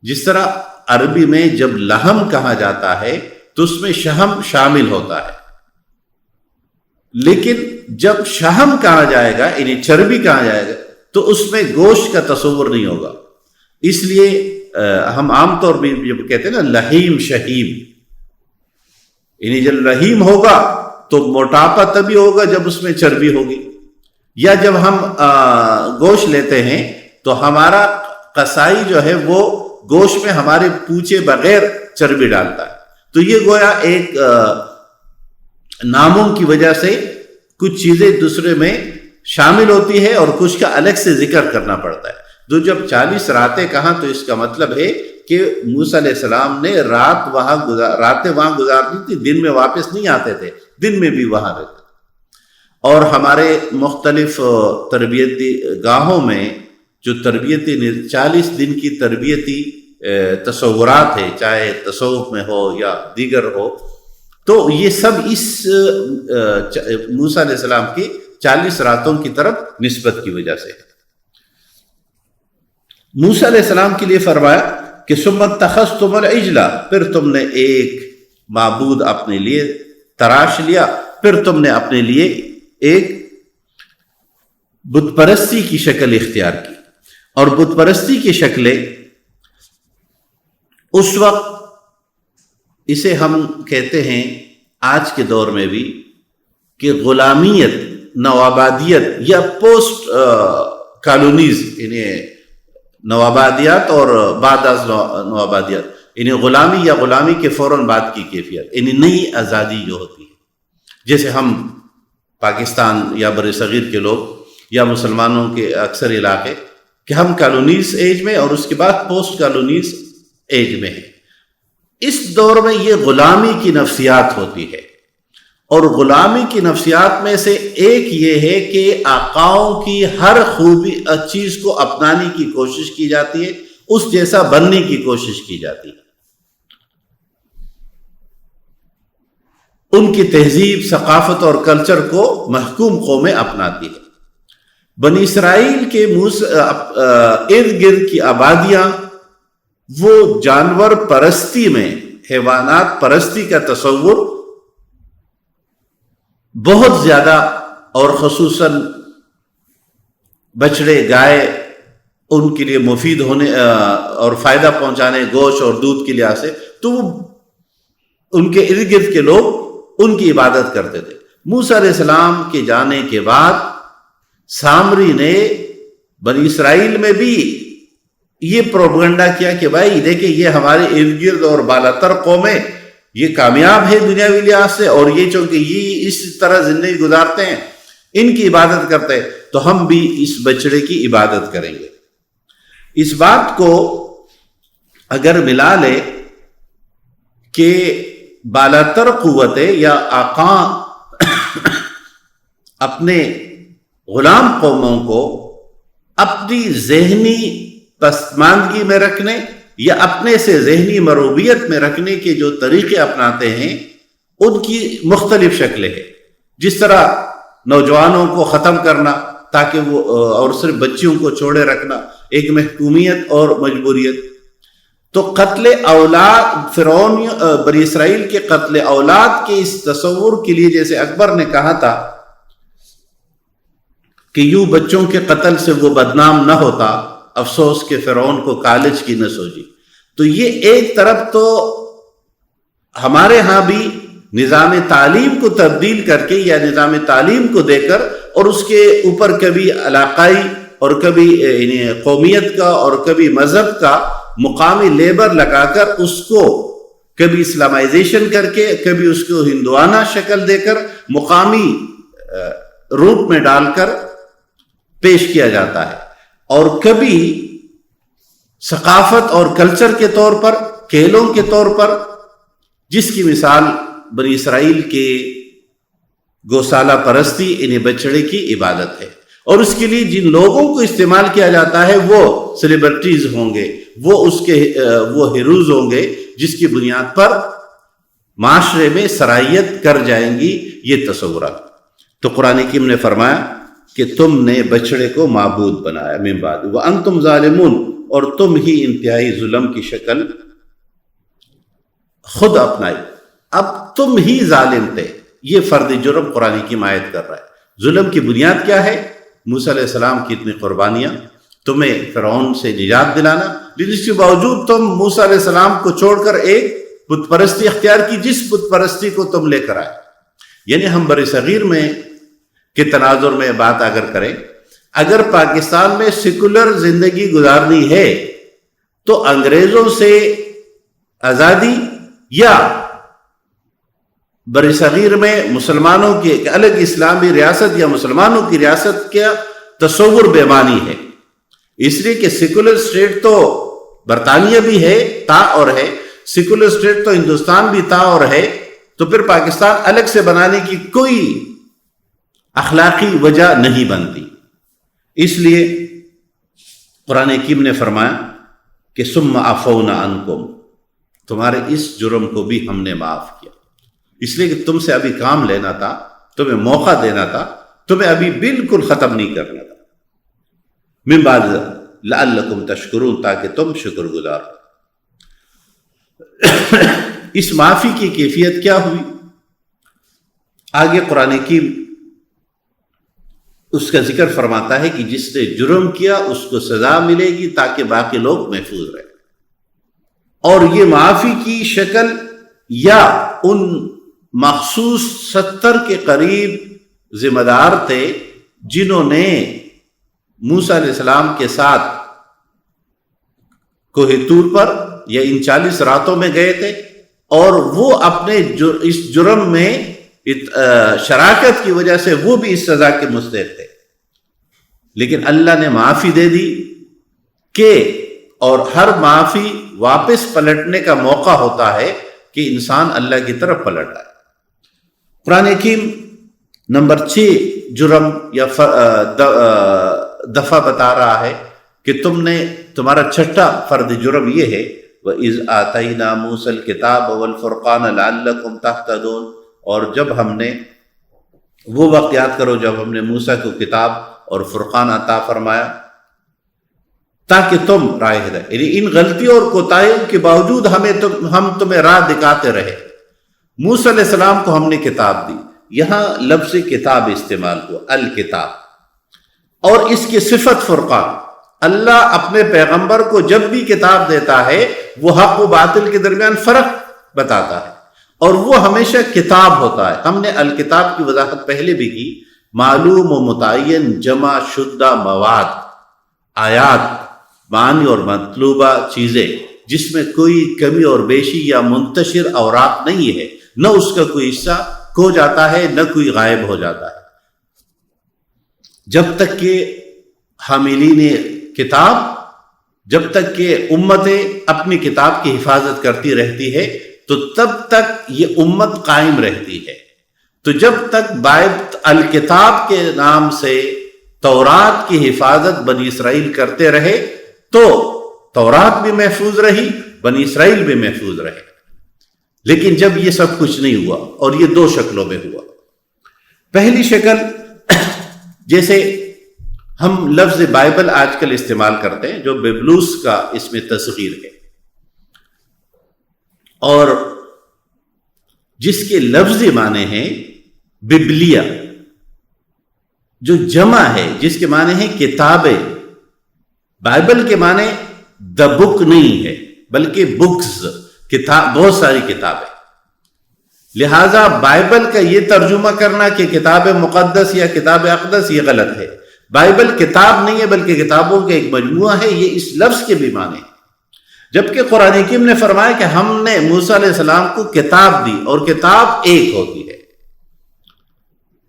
جس طرح عربی میں جب لحم کہا جاتا ہے تو اس میں شہم شامل ہوتا ہے، لیکن جب شہم کہا جائے گا یعنی چربی کہا جائے گا تو اس میں گوشت کا تصور نہیں ہوگا۔ اس لیے ہم عام طور پہ جب کہتے ہیں نا لحیم شہیم، یعنی جب لحیم ہوگا تو موٹاپا تبھی ہوگا جب اس میں چربی ہوگی، یا جب ہم گوشت لیتے ہیں تو ہمارا قصائی جو ہے وہ گوشت میں ہمارے پوچھے بغیر چربی ڈالتا ہے، تو یہ گویا ایک ناموں کی وجہ سے کچھ چیزیں دوسرے میں شامل ہوتی ہے اور کچھ کا الگ سے ذکر کرنا پڑتا ہے۔ تو جب 40 راتیں کہاں تو اس کا مطلب ہے کہ موسیٰ علیہ السلام نے راتیں وہاں گزارنی تھی، دن میں واپس نہیں آتے تھے، دن میں بھی وہاں رہتے تھے۔ اور ہمارے مختلف تربیتی گاہوں میں جو تربیتی 40 دن کی تربیتی تصورات ہے، چاہے تصوف میں ہو یا دیگر ہو، تو یہ سب اس موسیٰ علیہ السلام کی 40 راتوں کی طرف نسبت کی وجہ سے ہے۔ موسیٰ علیہ السلام کے لیے فرمایا کہ ثم اتخذتم العجل، پھر تم نے ایک معبود اپنے لیے تراش لیا، پھر تم نے اپنے لیے ایک بت پرستی کی شکل اختیار کی۔ اور بت پرستی کی شکلیں اس وقت اسے ہم کہتے ہیں آج کے دور میں بھی کہ غلامیت، نوآبادیت یا پوسٹ کالونیز، یعنی نوآبادیات اور بعد از نوآبادیات، یعنی غلامی یا غلامی کے فوراً بعد کی کیفیت، یعنی نئی آزادی جو ہوتی ہے، جیسے ہم پاکستان یا بر صغیر کے لوگ یا مسلمانوں کے اکثر علاقے کہ ہم کالونیز ایج میں اور اس کے بعد پوسٹ کالونیز ایج میں ہیں۔ اس دور میں یہ غلامی کی نفسیات ہوتی ہے، اور غلامی کی نفسیات میں سے ایک یہ ہے کہ آقاؤں کی ہر خوبی چیز کو اپنانے کی کوشش کی جاتی ہے، اس جیسا بننے کی کوشش کی جاتی ہے، ان کی تہذیب، ثقافت اور کلچر کو محکوم قومیں اپناتی ہے۔ بنی اسرائیل کے ارد گرد کی آبادیاں وہ جانور پرستی میں، حیوانات پرستی کا تصور بہت زیادہ، اور خصوصاً بچڑے، گائے ان کے لیے مفید ہونے اور فائدہ پہنچانے، گوشت اور دودھ کے لحاظ سے، تو وہ ان کے ارد گرد کے لوگ ان کی عبادت کرتے تھے۔ موسیٰ علیہ السلام کے جانے کے بعد سامری نے بنی اسرائیل میں بھی یہ پروپیگنڈا کیا کہ بھائی دیکھیں یہ ہمارے ارد گرد اور بالا تر قومیں یہ کامیاب ہے دنیاوی لحاظ سے، اور یہ چونکہ یہ اس طرح زندگی گزارتے ہیں، ان کی عبادت کرتے ہیں، تو ہم بھی اس بچڑے کی عبادت کریں گے۔ اس بات کو اگر ملا لے کہ بالا تر قوتیں یا آقا اپنے غلام قوموں کو اپنی ذہنی پسماندگی میں رکھنے یا اپنے سے ذہنی مروبیت میں رکھنے کے جو طریقے اپناتے ہیں، ان کی مختلف شکلیں ہیں۔ جس طرح نوجوانوں کو ختم کرنا تاکہ وہ اور صرف بچیوں کو چھوڑے رکھنا، ایک محکومیت اور مجبوریت، تو قتل اولاد، فرعون بنی اسرائیل کے قتل اولاد کے اس تصور کے لیے جیسے اکبر نے کہا تھا کہ یوں بچوں کے قتل سے وہ بدنام نہ ہوتا، افسوس کہ فرعون کو کالج کی نہ سوجی۔ تو یہ ایک طرف تو ہمارے ہاں بھی نظام تعلیم کو تبدیل کر کے یا نظام تعلیم کو دے کر، اور اس کے اوپر کبھی علاقائی اور کبھی یعنی قومیت کا اور کبھی مذہب کا مقامی لیبر لگا کر اس کو کبھی اسلامائزیشن کر کے، کبھی اس کو ہندوانہ شکل دے کر، مقامی روپ میں ڈال کر پیش کیا جاتا ہے، اور کبھی ثقافت اور کلچر کے طور پر، کھیلوں کے طور پر، جس کی مثال بنی اسرائیل کے گوسالہ پرستی، انہیں بچڑے کی عبادت ہے، اور اس کے لیے جن لوگوں کو استعمال کیا جاتا ہے وہ سیلیبریٹیز ہوں گے، وہ ہیروز ہوں گے جس کی بنیاد پر معاشرے میں سرائیت کر جائیں گی یہ تصورات۔ تو قرآن حکیم نے فرمایا کہ تم نے بچڑے کو معبود بنایا، من بعد وانتم ظالمون، اور تم ہی انتہائی ظلم کی شکل خود اپنائی، اب تم ہی ظالم تھے۔ یہ فرد جرم قرآن کی آیت کر رہا ہے۔ ظلم کی بنیاد کیا ہے؟ موسیٰ علیہ السلام کی اتنی قربانیاں، تمہیں فرعون سے نجات دلانا، لیکن اس کے باوجود تم موسیٰ علیہ السلام کو چھوڑ کر ایک بت پرستی اختیار کی، جس بت پرستی کو تم لے کر آئے۔ یعنی ہم بر صغیر میں کے تناظر میں بات اگر کریں، اگر پاکستان میں سیکولر زندگی گزارنی ہے تو انگریزوں سے آزادی یا بر صغیر میں مسلمانوں کی ایک الگ اسلامی ریاست یا مسلمانوں کی ریاست کا تصور بے معنی ہے، اس لیے کہ سیکولر اسٹیٹ تو برطانیہ بھی ہے، تا اور ہے، سیکولر اسٹیٹ تو ہندوستان بھی تا اور ہے، تو پھر پاکستان الگ سے بنانے کی کوئی اخلاقی وجہ نہیں بنتی۔ اس لیے قرآن حکیم نے فرمایا کہ ثم عفونا عنکم، تمہارے اس جرم کو بھی ہم نے معاف کیا، اس لیے کہ تم سے ابھی کام لینا تھا، تمہیں موقع دینا تھا، تمہیں ابھی بالکل ختم نہیں کرنا تھا، من بعد لعلکم تشکرون، تاکہ تم شکر گزار ہو۔ اس معافی کی کیفیت کیا ہوئی؟ آگے قرآن حکیم اس کا ذکر فرماتا ہے کہ جس نے جرم کیا اس کو سزا ملے گی تاکہ باقی لوگ محفوظ رہیں۔ اور یہ معافی کی شکل یا ان مخصوص 70 کے قریب ذمہ دار تھے جنہوں نے موسیٰ علیہ السلام کے ساتھ کوہ طور پر یا ان 40 راتوں میں گئے تھے، اور وہ اپنے اس جرم میں شراکت کی وجہ سے وہ بھی اس سزا کے مستحق تھے، لیکن اللہ نے معافی دے دی کہ، اور ہر معافی واپس پلٹنے کا موقع ہوتا ہے کہ انسان اللہ کی طرف پلٹ آئے۔ قرآن حکیم نمبر 6 جرم یا دفعہ بتا رہا ہے کہ تمہارا چھٹا فرد جرم یہ ہے، وَإِذْ آتَيْنَا مُوسَى الْكِتَابَ وَالْفُرْقَانَ لَعَلَّكُمْ تَهْتَدُونَ، اور جب ہم نے وہ وقت یاد کرو جب ہم نے موسیٰ کو کتاب اور فرقان عطا فرمایا تاکہ تم راہ ہدایت، یعنی ان غلطیوں اور کوتاہیوں کے باوجود ہم تمہیں راہ دکھاتے رہے۔ موسیٰ علیہ السلام کو ہم نے کتاب دی، یہاں لفظ کتاب استعمال ہوا، الکتاب، اور اس کی صفت فرقان۔ اللہ اپنے پیغمبر کو جب بھی کتاب دیتا ہے وہ حق و باطل کے درمیان فرق بتاتا ہے، اور وہ ہمیشہ کتاب ہوتا ہے۔ ہم نے الکتاب کی وضاحت پہلے بھی کی، معلوم و متعین جمع شدہ مواد، آیات، معنی اور مطلوبہ چیزیں جس میں کوئی کمی اور بیشی یا منتشر اوراق نہیں ہے، نہ اس کا کوئی حصہ کھو جاتا ہے نہ کوئی غائب ہو جاتا ہے۔ جب تک کہ حاملین کتاب، جب تک کہ امتیں اپنی کتاب کی حفاظت کرتی رہتی ہے تو تب تک یہ امت قائم رہتی ہے۔ تو جب تک الکتاب کے نام سے تورات کی حفاظت بنی اسرائیل کرتے رہے تو تورات بھی محفوظ رہی، بنی اسرائیل بھی محفوظ رہے۔ لیکن جب یہ سب کچھ نہیں ہوا، اور یہ 2 شکلوں میں ہوا۔ پہلی شکل، جیسے ہم لفظ بائبل آج کل استعمال کرتے ہیں جو بیبلوس کا اس میں تصغیر ہے، اور جس کے لفظی معنی ہیں ببلیا، جو جمع ہے، جس کے معنی ہیں کتابیں۔ بائبل کے معنی دا بک نہیں ہے بلکہ بکس، کتاب، بہت ساری کتابیں۔ لہذا بائبل کا یہ ترجمہ کرنا کہ کتاب مقدس یا کتاب اقدس یہ غلط ہے۔ بائبل کتاب نہیں ہے بلکہ کتابوں کا ایک مجموعہ ہے، یہ اس لفظ کے بھی معنی ہے۔ جبکہ قرآن حکیم نے فرمایا کہ ہم نے موسیٰ علیہ السلام کو کتاب دی، اور کتاب ایک ہوتی ہے،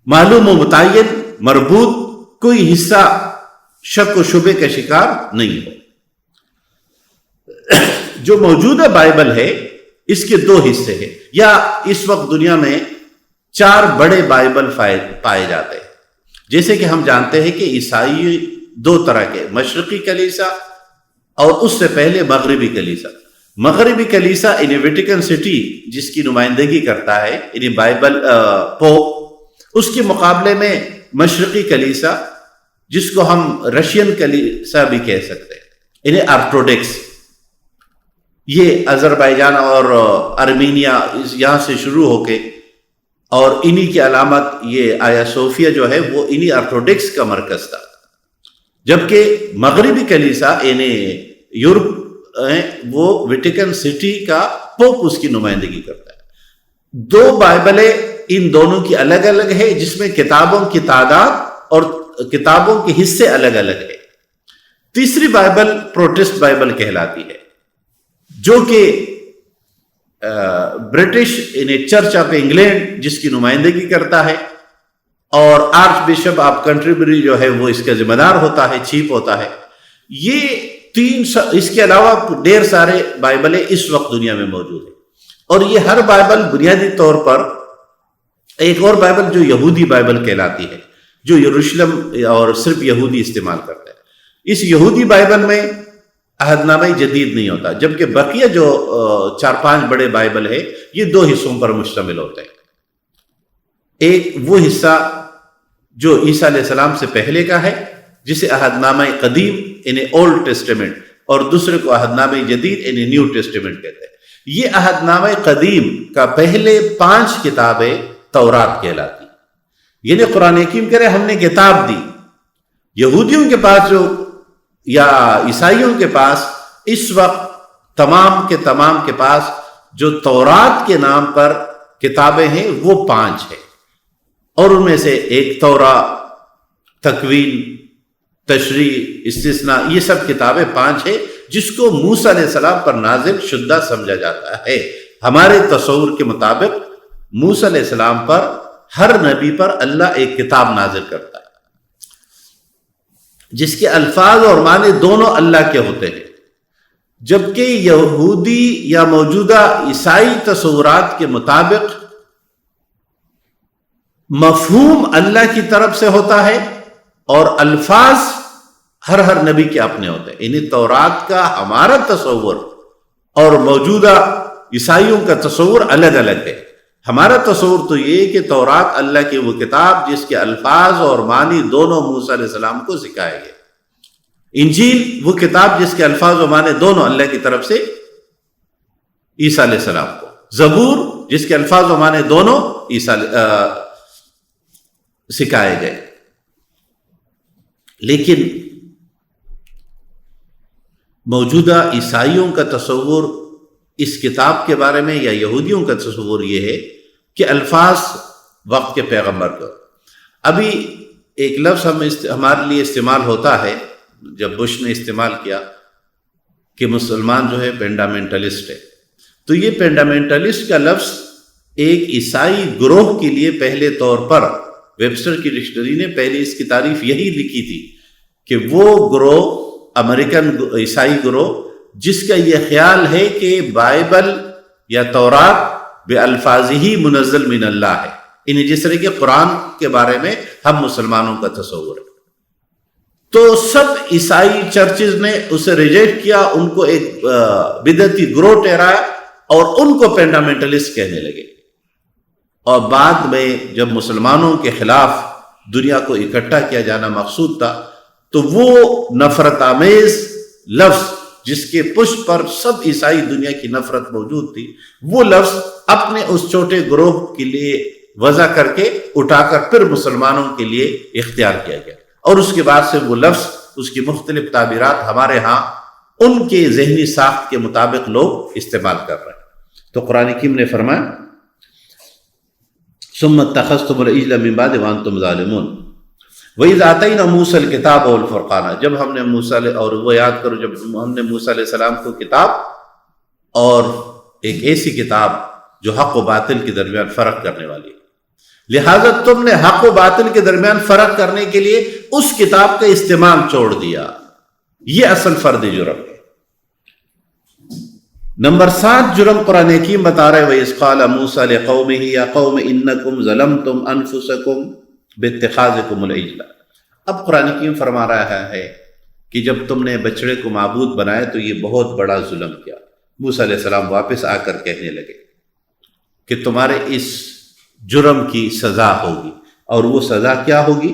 معلوم و متعین، مربوط، کوئی حصہ شک و شبے کا شکار نہیں ہو۔ جو موجودہ بائبل ہے اس کے 2 حصے ہیں، یا اس وقت دنیا میں 4 بڑے بائبل پائے جاتے ہیں۔ جیسے کہ ہم جانتے ہیں کہ عیسائی 2 طرح کے، مشرقی کلیسا اور اس سے پہلے مغربی کلیسا۔ مغربی کلیسا انہیں ویٹیکن سٹی جس کی نمائندگی کرتا ہے، انہیں بائبل پوپ، اس کے مقابلے میں مشرقی کلیسا جس کو ہم رشین کلیسا بھی کہہ سکتے ہیں، انہیں آرتھوڈکس، یہ آذربائیجان اور ارمینیا یہاں سے شروع ہو کے، اور انہی کی علامت یہ آیا صوفیہ جو ہے وہ انہی آرتھوڈکس کا مرکز تھا۔ جبکہ مغربی کلیسا یورپ وہ ویٹیکن سٹی کا پوپ اس کی نمائندگی کرتا ہے۔ 2 بائبلیں ان دونوں کی الگ الگ ہے، جس میں کتابوں کی تعداد اور کتابوں کے حصے الگ الگ ہے۔ تیسری بائبل پروٹسٹ بائبل کہلاتی ہے، جو کہ برٹش چرچ آف انگلینڈ جس کی نمائندگی کرتا ہے، اور آرچ بشپ آف کنٹریبری جو ہے وہ اس کا ذمہ دار ہوتا ہے، چیف ہوتا ہے۔ یہ 3، اس کے علاوہ ڈھیر سارے بائبلیں اس وقت دنیا میں موجود ہیں، اور یہ ہر بائبل بنیادی طور پر ایک اور بائبل جو یہودی بائبل کہلاتی ہے، جو یروشلم اور صرف یہودی استعمال کرتے ہیں۔ اس یہودی بائبل میں عہد نامہ جدید نہیں ہوتا، جبکہ بقیہ جو 4-5 بڑے بائبل ہے یہ 2 حصوں پر مشتمل ہوتے ہیں۔ ایک وہ حصہ جو عیسیٰ علیہ السلام سے پہلے کا ہے جسے عہد نامہ قدیم یعنی اولڈ ٹیسٹمنٹ، اور دوسرے کو عہد نامہ جدید یعنی نیو ٹیسٹمنٹ کہتے ہیں۔ یہ عہد نامہ قدیم کا پہلے 5 کتابیں تورات کہلاتی، یعنی قرآن حکیم کہہ رہے ہم نے کتاب دی۔ یہودیوں کے پاس جو یا عیسائیوں کے پاس اس وقت تمام کے پاس جو تورات کے نام پر کتابیں ہیں وہ 5 ہیں، اور ان میں سے ایک تورات، تکوین، تشریع، استثناء، یہ سب کتابیں 5 ہیں جس کو موسیٰ علیہ السلام پر نازل شدہ سمجھا جاتا ہے۔ ہمارے تصور کے مطابق موسیٰ علیہ السلام پر، ہر نبی پر اللہ ایک کتاب نازل کرتا ہے جس کے الفاظ اور معنی دونوں اللہ کے ہوتے ہیں، جبکہ یہودی یا موجودہ عیسائی تصورات کے مطابق مفہوم اللہ کی طرف سے ہوتا ہے اور الفاظ ہر نبی کے اپنے ہوتے ہیں۔ یعنی تورات کا ہمارا تصور اور موجودہ عیسائیوں کا تصور الگ الگ ہے۔ ہمارا تصور تو یہ کہ تورات اللہ کی وہ کتاب جس کے الفاظ اور معنی دونوں موسیٰ علیہ السلام کو سکھائے گئے، انجیل وہ کتاب جس کے الفاظ و معنی دونوں اللہ کی طرف سے عیسیٰ علیہ السلام کو، زبور جس کے الفاظ و معنی دونوں سکھائے گئے۔ لیکن موجودہ عیسائیوں کا تصور اس کتاب کے بارے میں یا یہودیوں کا تصور یہ ہے کہ الفاظ وقت کے پیغمبر کو، ابھی ایک لفظ ہمارے لیے استعمال ہوتا ہے، جب بش نے استعمال کیا کہ مسلمان جو ہے پینڈامنٹلسٹ ہے، تو یہ پینڈامنٹلسٹ کا لفظ ایک عیسائی گروہ کے لیے پہلے طور پر ویبسٹر کی ڈکشنری نے پہلے اس کی تعریف یہی لکھی تھی کہ وہ گروہ، امریکن عیسائی گروہ، جس کا یہ خیال ہے کہ بائبل یا تورات بے الفاظی منزل من اللہ ہے، یعنی جس طرح کہ قرآن کے بارے میں ہم مسلمانوں کا تصور ہے، تو سب عیسائی چرچز نے اسے ریجیکٹ کیا، ان کو ایک بدعتی گروہ ٹھہرایا اور ان کو پینڈامنٹلسٹ کہنے لگے۔ اور بعد میں جب مسلمانوں کے خلاف دنیا کو اکٹھا کیا جانا مقصود تھا، تو وہ نفرت آمیز لفظ جس کے پشت پر سب عیسائی دنیا کی نفرت موجود تھی، وہ لفظ اپنے اس چھوٹے گروہ کے لیے وضع کر کے اٹھا کر پھر مسلمانوں کے لیے اختیار کیا گیا، اور اس کے بعد سے وہ لفظ، اس کی مختلف تعبیرات ہمارے ہاں ان کے ذہنی ساخت کے مطابق لوگ استعمال کر رہے ہیں۔ تو قرآن حکیم نے فرمایا ثم اتخذتم العجل من بعد وانتم ظالمون وَإِذْ آتَيْنَا مُوسَى الْكِتَابَ وَالْفُرْقَانَ، جب ہم نے موسیٰ، اور وہ یاد کرو جب ہم نے موسیٰ علیہ السلام کو کتاب اور ایک ایسی کتاب جو حق و باطل کے درمیان فرق کرنے والی ہے، لہذا تم نے حق و باطل کے درمیان فرق کرنے کے لیے اس کتاب کا استعمال چھوڑ دیا۔ یہ اصل فرد جرم ہے۔ نمبر 7 جرم قرآن حکیم بتا رہے وَإِذْ قَالَ مُوسَىٰ لِقَوْمِهِ يَا قَوْمِ إِنَّكُمْ ظَلَمْتُمْ أَنفُسَكُمْ بِاتِّخَاذِكُمُ الْعِجْلَ۔ اب قرآن حکیم فرما رہا ہے کہ جب تم نے بچڑے کو معبود بنایا تو یہ بہت بڑا ظلم کیا۔ موسیٰ علیہ السلام واپس آ کر کہنے لگے کہ تمہارے اس جرم کی سزا ہوگی، اور وہ سزا کیا ہوگی؟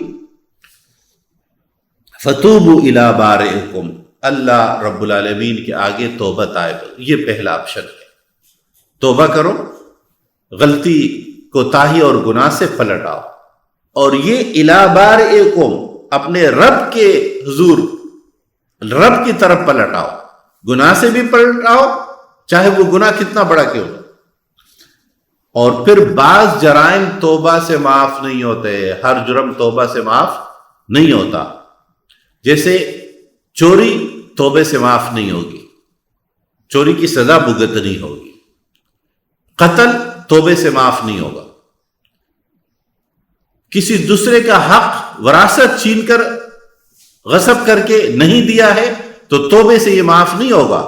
فَتُوبُوا إِلَىٰ بَارِئِكُمْ، اللہ رب العالمین کے آگے توبہ طائب، یہ پہلا آپشن ہے۔ توبہ کرو، غلطی، کوتاہی اور گناہ سے پلٹ آؤ، اور یہ إِلَىٰ بَارِئِكُمْ، اپنے رب کے حضور، رب کی طرف پلٹ آؤ، گناہ سے بھی پلٹ آؤ چاہے وہ گناہ کتنا بڑا کیوں ہو۔ اور پھر بعض جرائم توبہ سے معاف نہیں ہوتے، ہر جرم توبہ سے معاف نہیں ہوتا، جیسے چوری توبے سے معاف نہیں ہوگی، چوری کی سزا بھگتنی ہوگی، قتل توبے سے معاف نہیں ہوگا، کسی دوسرے کا حق وراثت چھین کر غصب کر کے نہیں دیا ہے تو توبے سے یہ معاف نہیں ہوگا،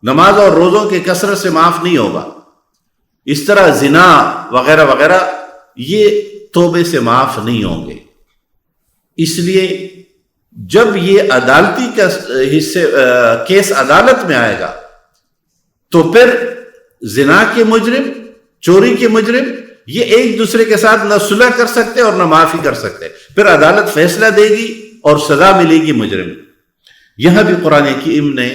نماز اور روزوں کے کثرت سے معاف نہیں ہوگا، اس طرح زنا وغیرہ وغیرہ یہ توبے سے معاف نہیں ہوں گے۔ اس لیے جب یہ عدالتی کا کیس عدالت میں آئے گا تو پھر زنا کے مجرم، چوری کے مجرم یہ ایک دوسرے کے ساتھ نہ صلح کر سکتے اور نہ معافی کر سکتے، پھر عدالت فیصلہ دے گی اور سزا ملے گی مجرم۔ یہاں بھی قرآن حکیم نے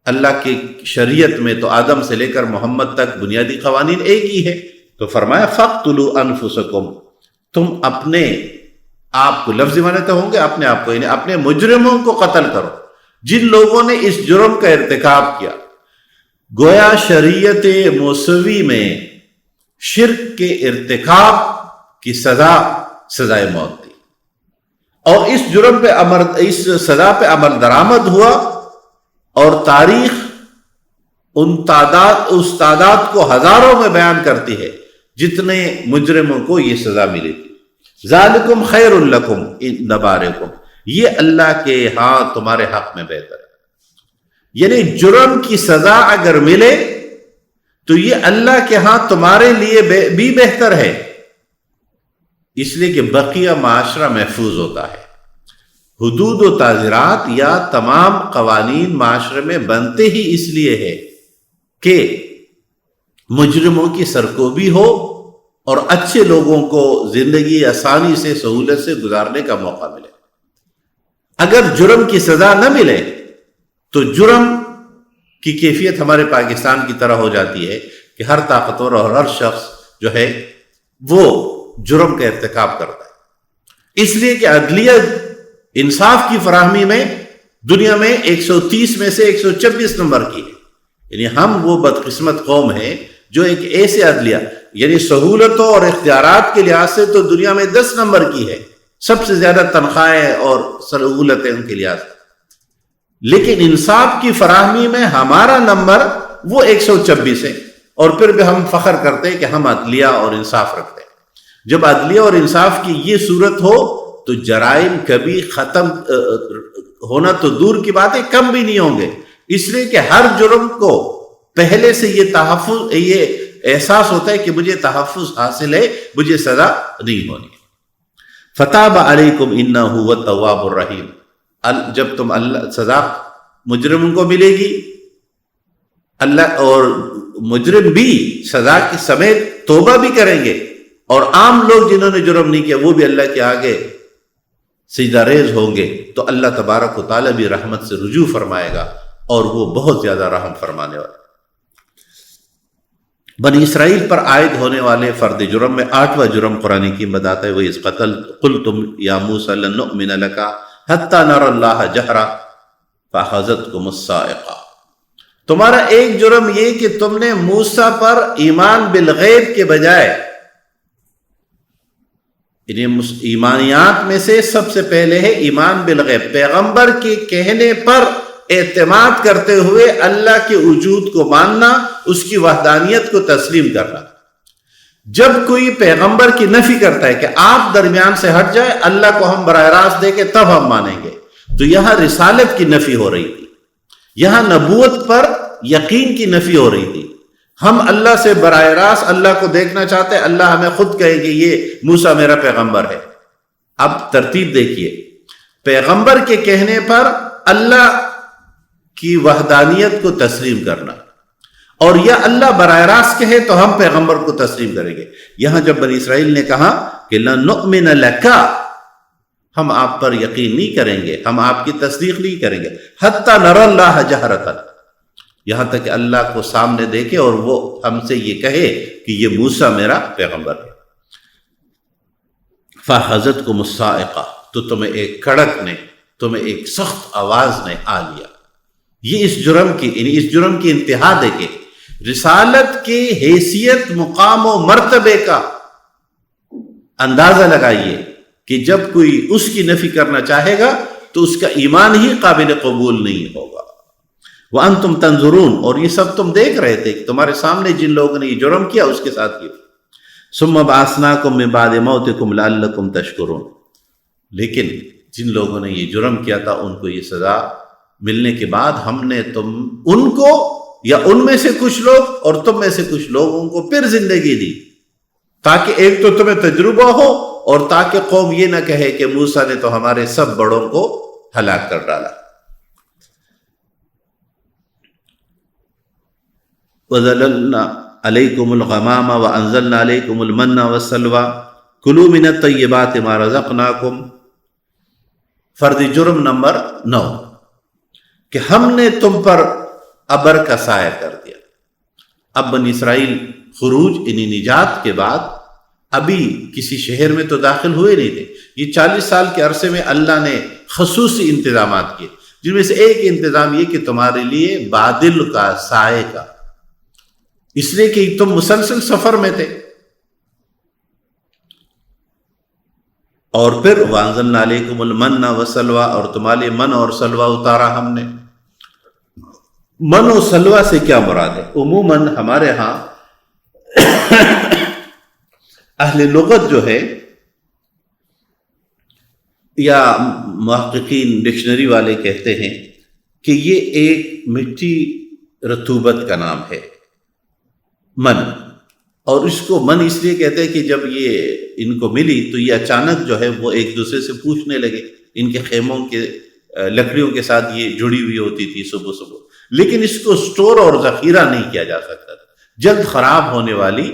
اللہ کی شریعت میں تو آدم سے لے کر محمد تک بنیادی قوانین ایک ہی ہے، تو فرمایا فَاقْتُلُوا أَنفُسَكُمْ، تم اپنے آپ کو، لفظی معنی تو ہوں گے اپنے آپ کو، یعنی اپنے مجرموں کو قتل کرو، جن لوگوں نے اس جرم کا ارتکاب کیا، گویا شریعت موسوی میں شرک کے ارتکاب کی سزائے موت تھی، اور اس جرم پہ اس سزا پہ عمل درآمد ہوا، اور تاریخ اس تعداد کو ہزاروں میں بیان کرتی ہے جتنے مجرموں کو یہ سزا ملی تھی۔ ذالکم خیر لکم عند بارئکم، یہ اللہ کے ہاں تمہارے حق میں بہتر ہے۔ یعنی جرم کی سزا اگر ملے تو یہ اللہ کے ہاں تمہارے لیے بھی بہتر ہے، اس لیے کہ بقیہ معاشرہ محفوظ ہوتا ہے۔ حدود و تعزیرات یا تمام قوانین معاشرے میں بنتے ہی اس لیے ہے کہ مجرموں کی سرکوبی ہو اور اچھے لوگوں کو زندگی آسانی سے سہولت سے گزارنے کا موقع ملے۔ اگر جرم کی سزا نہ ملے تو جرم کی کیفیت ہمارے پاکستان کی طرح ہو جاتی ہے کہ ہر طاقتور اور ہر شخص جو ہے وہ جرم کا ارتکاب کرتا ہے، اس لیے کہ عدلیہ انصاف کی فراہمی میں دنیا میں 130 میں سے 126 نمبر کی ہے۔ یعنی ہم وہ بدقسمت قوم ہیں جو ایک ایسے عدلیہ یعنی سہولتوں اور اختیارات کے لحاظ سے تو دنیا میں 10 نمبر کی ہے، سب سے زیادہ تنخواہیں اور سہولتیں ان کے لحاظ سے، لیکن انصاف کی فراہمی میں ہمارا نمبر وہ 126 ہے، اور پھر بھی ہم فخر کرتے ہیں کہ ہم عدلیہ اور انصاف رکھتے ہیں۔ جب عدلیہ اور انصاف کی یہ صورت ہو تو جرائم کبھی ختم ہونا تو دور کی بات ہے، کم بھی نہیں ہوں گے، اس لیے کہ ہر جرم کو پہلے سے یہ احساس ہوتا ہے کہ مجھے تحفظ حاصل ہے، مجھے سزا نہیں ہونی ہے۔ فتاب علیکم انہ هو التواب الرحیم، جب تم اللہ سزا مجرم کو ملے گی، اللہ اور مجرم بھی سزا کے سمیت توبہ بھی کریں گے، اور عام لوگ جنہوں نے جرم نہیں کیا وہ بھی اللہ کے آگے سجدہ ریز ہوں گے، تو اللہ تبارک و تعالیٰ بھی رحمت سے رجوع فرمائے گا، اور وہ بہت زیادہ رحم فرمانے والا۔ بنی اسرائیل پر عائد ہونے والے فرد جرم میں 8واں جرم قرآن حکیم بتاتا ہے، وَإِذْ قُلْتُمْ يَا مُوسَىٰ لَن نُؤْمِنَ لَكَ حَتَّىٰ نَرَى اللَّهَ جَهْرًا فَأَخَذَتْكُمُ الصَّاعِقَةُ، تمہارا ایک جرم یہ کہ تم نے موسیٰ پر ایمان بالغیب کے بجائے، ایمانیات میں سے سب سے پہلے ہے ایمان بالغیب، پیغمبر کے کہنے پر اعتماد کرتے ہوئے اللہ کے وجود کو ماننا، اس کی وحدانیت کو تسلیم کرنا۔ جب کوئی پیغمبر کی نفی کرتا ہے کہ آپ درمیان سے ہٹ جائے، اللہ کو ہم براہ راست دے کے تب ہم مانیں گے، تو یہاں رسالت کی نفی ہو رہی تھی، یہاں نبوت پر یقین کی نفی ہو رہی تھی۔ ہم اللہ سے براہ راست اللہ کو دیکھنا چاہتے ہیں، اللہ ہمیں خود کہے کہ یہ موسیٰ میرا پیغمبر ہے۔ اب ترتیب دیکھیے، پیغمبر کے کہنے پر اللہ کی وحدانیت کو تسلیم کرنا، اور یا اللہ براہ راست کہے تو ہم پیغمبر کو تسلیم کریں گے۔ یہاں جب بنی اسرائیل نے کہا کہ لن نؤمن لک، ہم آپ پر یقین نہیں کریں گے، ہم آپ کی تصدیق نہیں کریں گے، حتی نری اللہ جہرۃ، یہاں تک کہ اللہ کو سامنے دیکھے اور وہ ہم سے یہ کہے کہ یہ موسیٰ میرا پیغمبر ہے۔ فَأَخَذَتْكُمُ الصَّاعِقَةُ، تو تمہیں ایک کڑک نے، تمہیں ایک سخت آواز نے آ لیا۔ یہ اس جرم کی انتہا دیکھے، رسالت کی حیثیت، مقام و مرتبے کا اندازہ لگائیے کہ جب کوئی اس کی نفی کرنا چاہے گا تو اس کا ایمان ہی قابل قبول نہیں ہوگا۔ وَأَنْتُمْ تَنْظُرُونَ، اور یہ سب تم دیکھ رہے تھے کہ تمہارے سامنے جن لوگوں نے یہ جرم کیا اس کے ساتھ کیا۔ ثُمَّ بَعَثْنَاكُمْ مِنْ بَعْدِ مَوْتِكُمْ لَعَلَّكُمْ تَشْكُرُونَ، لیکن جن لوگوں نے یہ جرم کیا تھا ان کو یہ سزا ملنے کے بعد ہم نے ان کو یا ان میں سے کچھ لوگ اور تم میں سے کچھ لوگوں کو پھر زندگی دی، تاکہ ایک تو تمہیں تجربہ ہو اور تاکہ قوم یہ نہ کہے کہ موسیٰ نے تو ہمارے سب بڑوں کو ہلاک کر ڈالا۔ وَظَلَلْنَا عَلَيْكُمُ الْغَمَامَ وَأَنزَلْنَا عَلَيْكُمُ الْمَنَّ وَالسَّلْوَىٰ كُلُوا مِنَ الطَّيِّبَاتِ مَا رَزَقْنَاكُمْ، فرد جرم نمبر 9 کہ ہم نے تم پر ابر کا سایہ کر دیا۔ اب بنی اسرائیل خروج یعنی نجات کے بعد ابھی کسی شہر میں تو داخل ہوئے نہیں تھے، یہ 40 سال کے عرصے میں اللہ نے خصوصی انتظامات کیے، جن میں سے ایک انتظام یہ کہ تمہارے لیے بادل کا، سائے کا اس لیے کہ تم مسلسل سفر میں تھے. اور پھر وَأَنزَلْنَا عَلَيْكُمُ الْمَنَّ وَالسَّلْوَىٰ، اور تمہارے من اور سلوہ اتارا ہم نے. من و سلوہ سے کیا مراد ہے؟ عموماً ہمارے ہاں اہل لغت جو ہے یا محققین ڈکشنری والے کہتے ہیں کہ یہ ایک مٹی رطوبت کا نام ہے من. اور اس کو من اس لیے کہتے ہیں کہ جب یہ ان کو ملی تو یہ اچانک جو ہے وہ ایک دوسرے سے پوچھنے لگے. ان کے خیموں کے لکڑیوں کے ساتھ یہ جڑی ہوئی ہوتی تھی صبح صبح، لیکن اس کو سٹور اور ذخیرہ نہیں کیا جا سکتا تھا. جلد خراب ہونے والی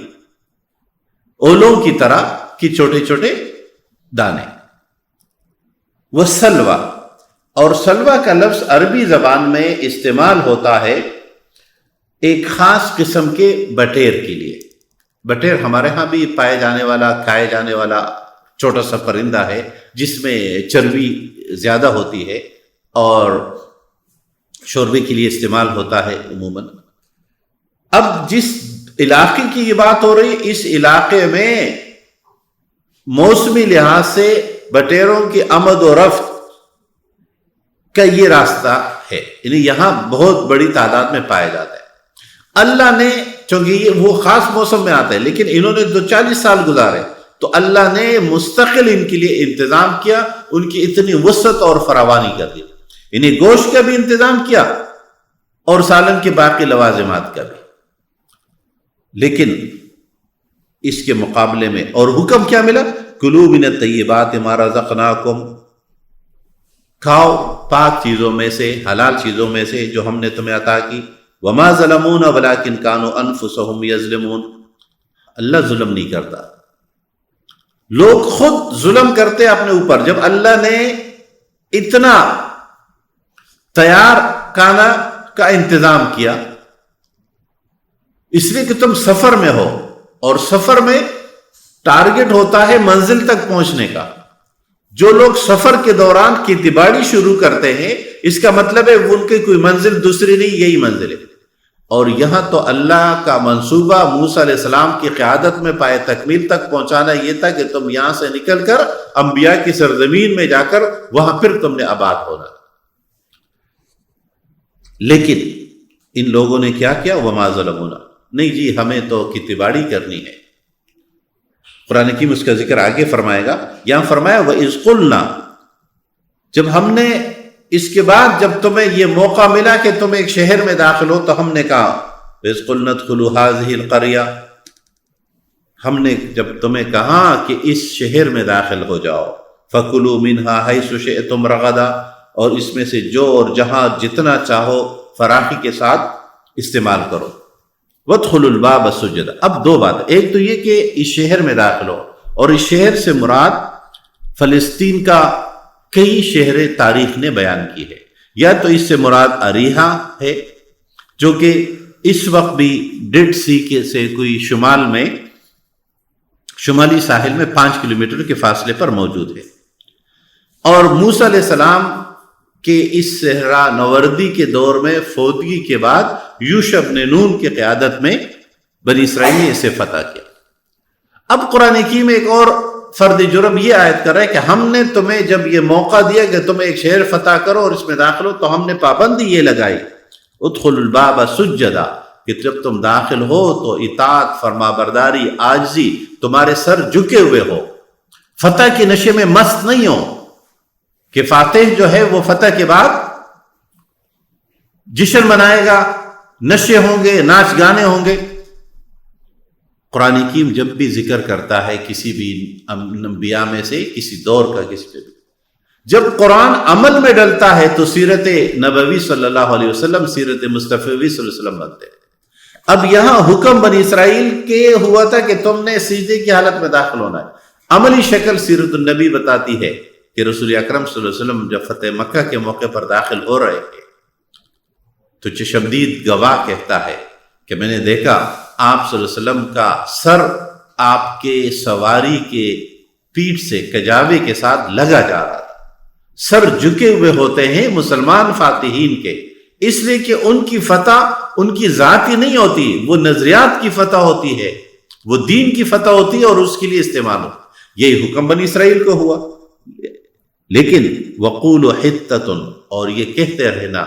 اولوں کی طرح کی چھوٹے چھوٹے دانے. وہ سلوہ، اور سلوہ کا لفظ عربی زبان میں استعمال ہوتا ہے ایک خاص قسم کے بٹیر کے لیے. بٹیر ہمارے ہاں بھی پائے جانے والا، کھائے جانے والا چھوٹا سا پرندہ ہے جس میں چربی زیادہ ہوتی ہے اور شوربے کے لیے استعمال ہوتا ہے عموماً. اب جس علاقے کی یہ بات ہو رہی، اس علاقے میں موسمی لحاظ سے بٹیروں کی آمد و رفت کا یہ راستہ ہے، یعنی یہاں بہت بڑی تعداد میں پایا جاتا ہے. اللہ نے، چونکہ یہ وہ خاص موسم میں آتا ہے، لیکن انہوں نے 40 سال گزارے تو اللہ نے مستقل ان کے لیے انتظام کیا. ان کی اتنی وسعت اور فراوانی کر دی، انہیں گوشت کا بھی انتظام کیا اور سالن کے باقی لوازمات کا بھی. لیکن اس کے مقابلے میں اور حکم کیا ملا؟ کلوا من الطیبات ما رزقناکم، کھاؤ پاک چیزوں میں سے، حلال چیزوں میں سے جو ہم نے تمہیں عطا کی. وما ظلمونا ولکن کانوا انفسهم یظلمون. اللہ ظلم نہیں کرتا، لوگ خود ظلم کرتے اپنے اوپر. جب اللہ نے اتنا تیار کھانا کا انتظام کیا، اس لیے کہ تم سفر میں ہو، اور سفر میں ٹارگٹ ہوتا ہے منزل تک پہنچنے کا. جو لوگ سفر کے دوران کھیتی باڑی شروع کرتے ہیں، اس کا مطلب ہے ان کی کوئی منزل دوسری نہیں، یہی منزل ہے. اور یہاں تو اللہ کا منصوبہ موسیٰ علیہ السلام کی قیادت میں پائے تکمیل تک پہنچانا یہ تھا کہ تم یہاں سے نکل کر انبیاء کی سرزمین میں جا کر وہاں پھر تم نے آباد ہونا. لیکن ان لوگوں نے کیا کیا؟ وما ظلمونا، نہیں جی ہمیں تو کھیتی باڑی کرنی ہے. قرآن حکیم اس کا ذکر آگے فرمائے گا. یہاں فرمایا وَإِذْ قُلْنَا، جب ہم نے اس کے بعد جب تمہیں یہ موقع ملا کہ تم ایک شہر میں داخل ہو تو ہم نے کہا وَإِذْ قُلْنَا ادْخُلُوا هَٰذِهِ الْقَرْيَةَ، ہم نے جب تمہیں کہا کہ اس شہر میں داخل ہو جاؤ، فَكُلُوا مِنْهَا حَيْثُ شِئْتُمْ رَغَدًا، اور اس میں سے جو اور جہاں جتنا چاہو فراخی کے ساتھ استعمال کرو. وَادْخُلُوا الْبَابَ سُجَّدًا. اب دو بات، ایک تو یہ کہ اس شہر میں داخل ہو، اور اس شہر سے مراد فلسطین کا کئی شہر تاریخ نے بیان کی ہے. یا تو اس سے مراد اریحا ہے جو کہ اس وقت بھی ڈیڈ سی کے سے کوئی شمالی ساحل میں 5 کلومیٹر کے فاصلے پر موجود ہے. اور موسیٰ علیہ السلام کے اس صحرا نوردی کے دور میں فوتگی کے بعد یوشع بن نون کی قیادت میں بنی اسرائیل نے اسے فتح کیا. اب قرآن حکیم ایک اور فرد جرم یہ آیت کر رہا ہے کہ ہم نے تمہیں جب یہ موقع دیا کہ تم ایک شہر فتح کرو اور اس میں داخل ہو تو ہم نے پابندی یہ لگائی ادخلوا الباب سجدا، کہ جب تم داخل ہو تو اطاعت، فرما برداری، عاجزی، تمہارے سر جھکے ہوئے ہو. فتح کے نشے میں مست نہیں ہو کہ فاتح جو ہے وہ فتح کے بعد جشن منائے گا، نشے ہوں گے، ناچ گانے ہوں گے. قرآن حکیم جب بھی ذکر کرتا ہے کسی بھی انبیاء میں سے کسی دور کا، کسی پہ بھی جب قرآن عمل میں ڈلتا ہے تو سیرت نبوی صلی اللہ علیہ وسلم، سیرت مصطفی صلی اللہ علیہ وسلم بنتے ہیں. اب یہاں حکم بنی اسرائیل کے ہوا تھا کہ تم نے سجدے کی حالت میں داخل ہونا ہے. عملی شکل سیرت النبی بتاتی ہے کہ رسول اکرم صلی اللہ علیہ وسلم جب فتح مکہ کے موقع پر داخل ہو رہے تھے تو چشمدید گواہ کہتا ہے کہ میں نے دیکھا آپ صلی اللہ علیہ وسلم کا سر آپ کے سواری کے پیٹھ سے کجاوے کے ساتھ لگا جا رہا تھا. سر جھکے ہوئے ہوتے ہیں مسلمان فاتحین کے، اس لیے کہ ان کی فتح ان کی ذاتی نہیں ہوتی، وہ نظریات کی فتح ہوتی ہے، وہ دین کی فتح ہوتی ہے اور اس کے لیے استعمال ہوتا ہے۔ یہی حکم بنی اسرائیل کو ہوا۔ لیکن وقولوا حطۃ، اور یہ کہتے رہنا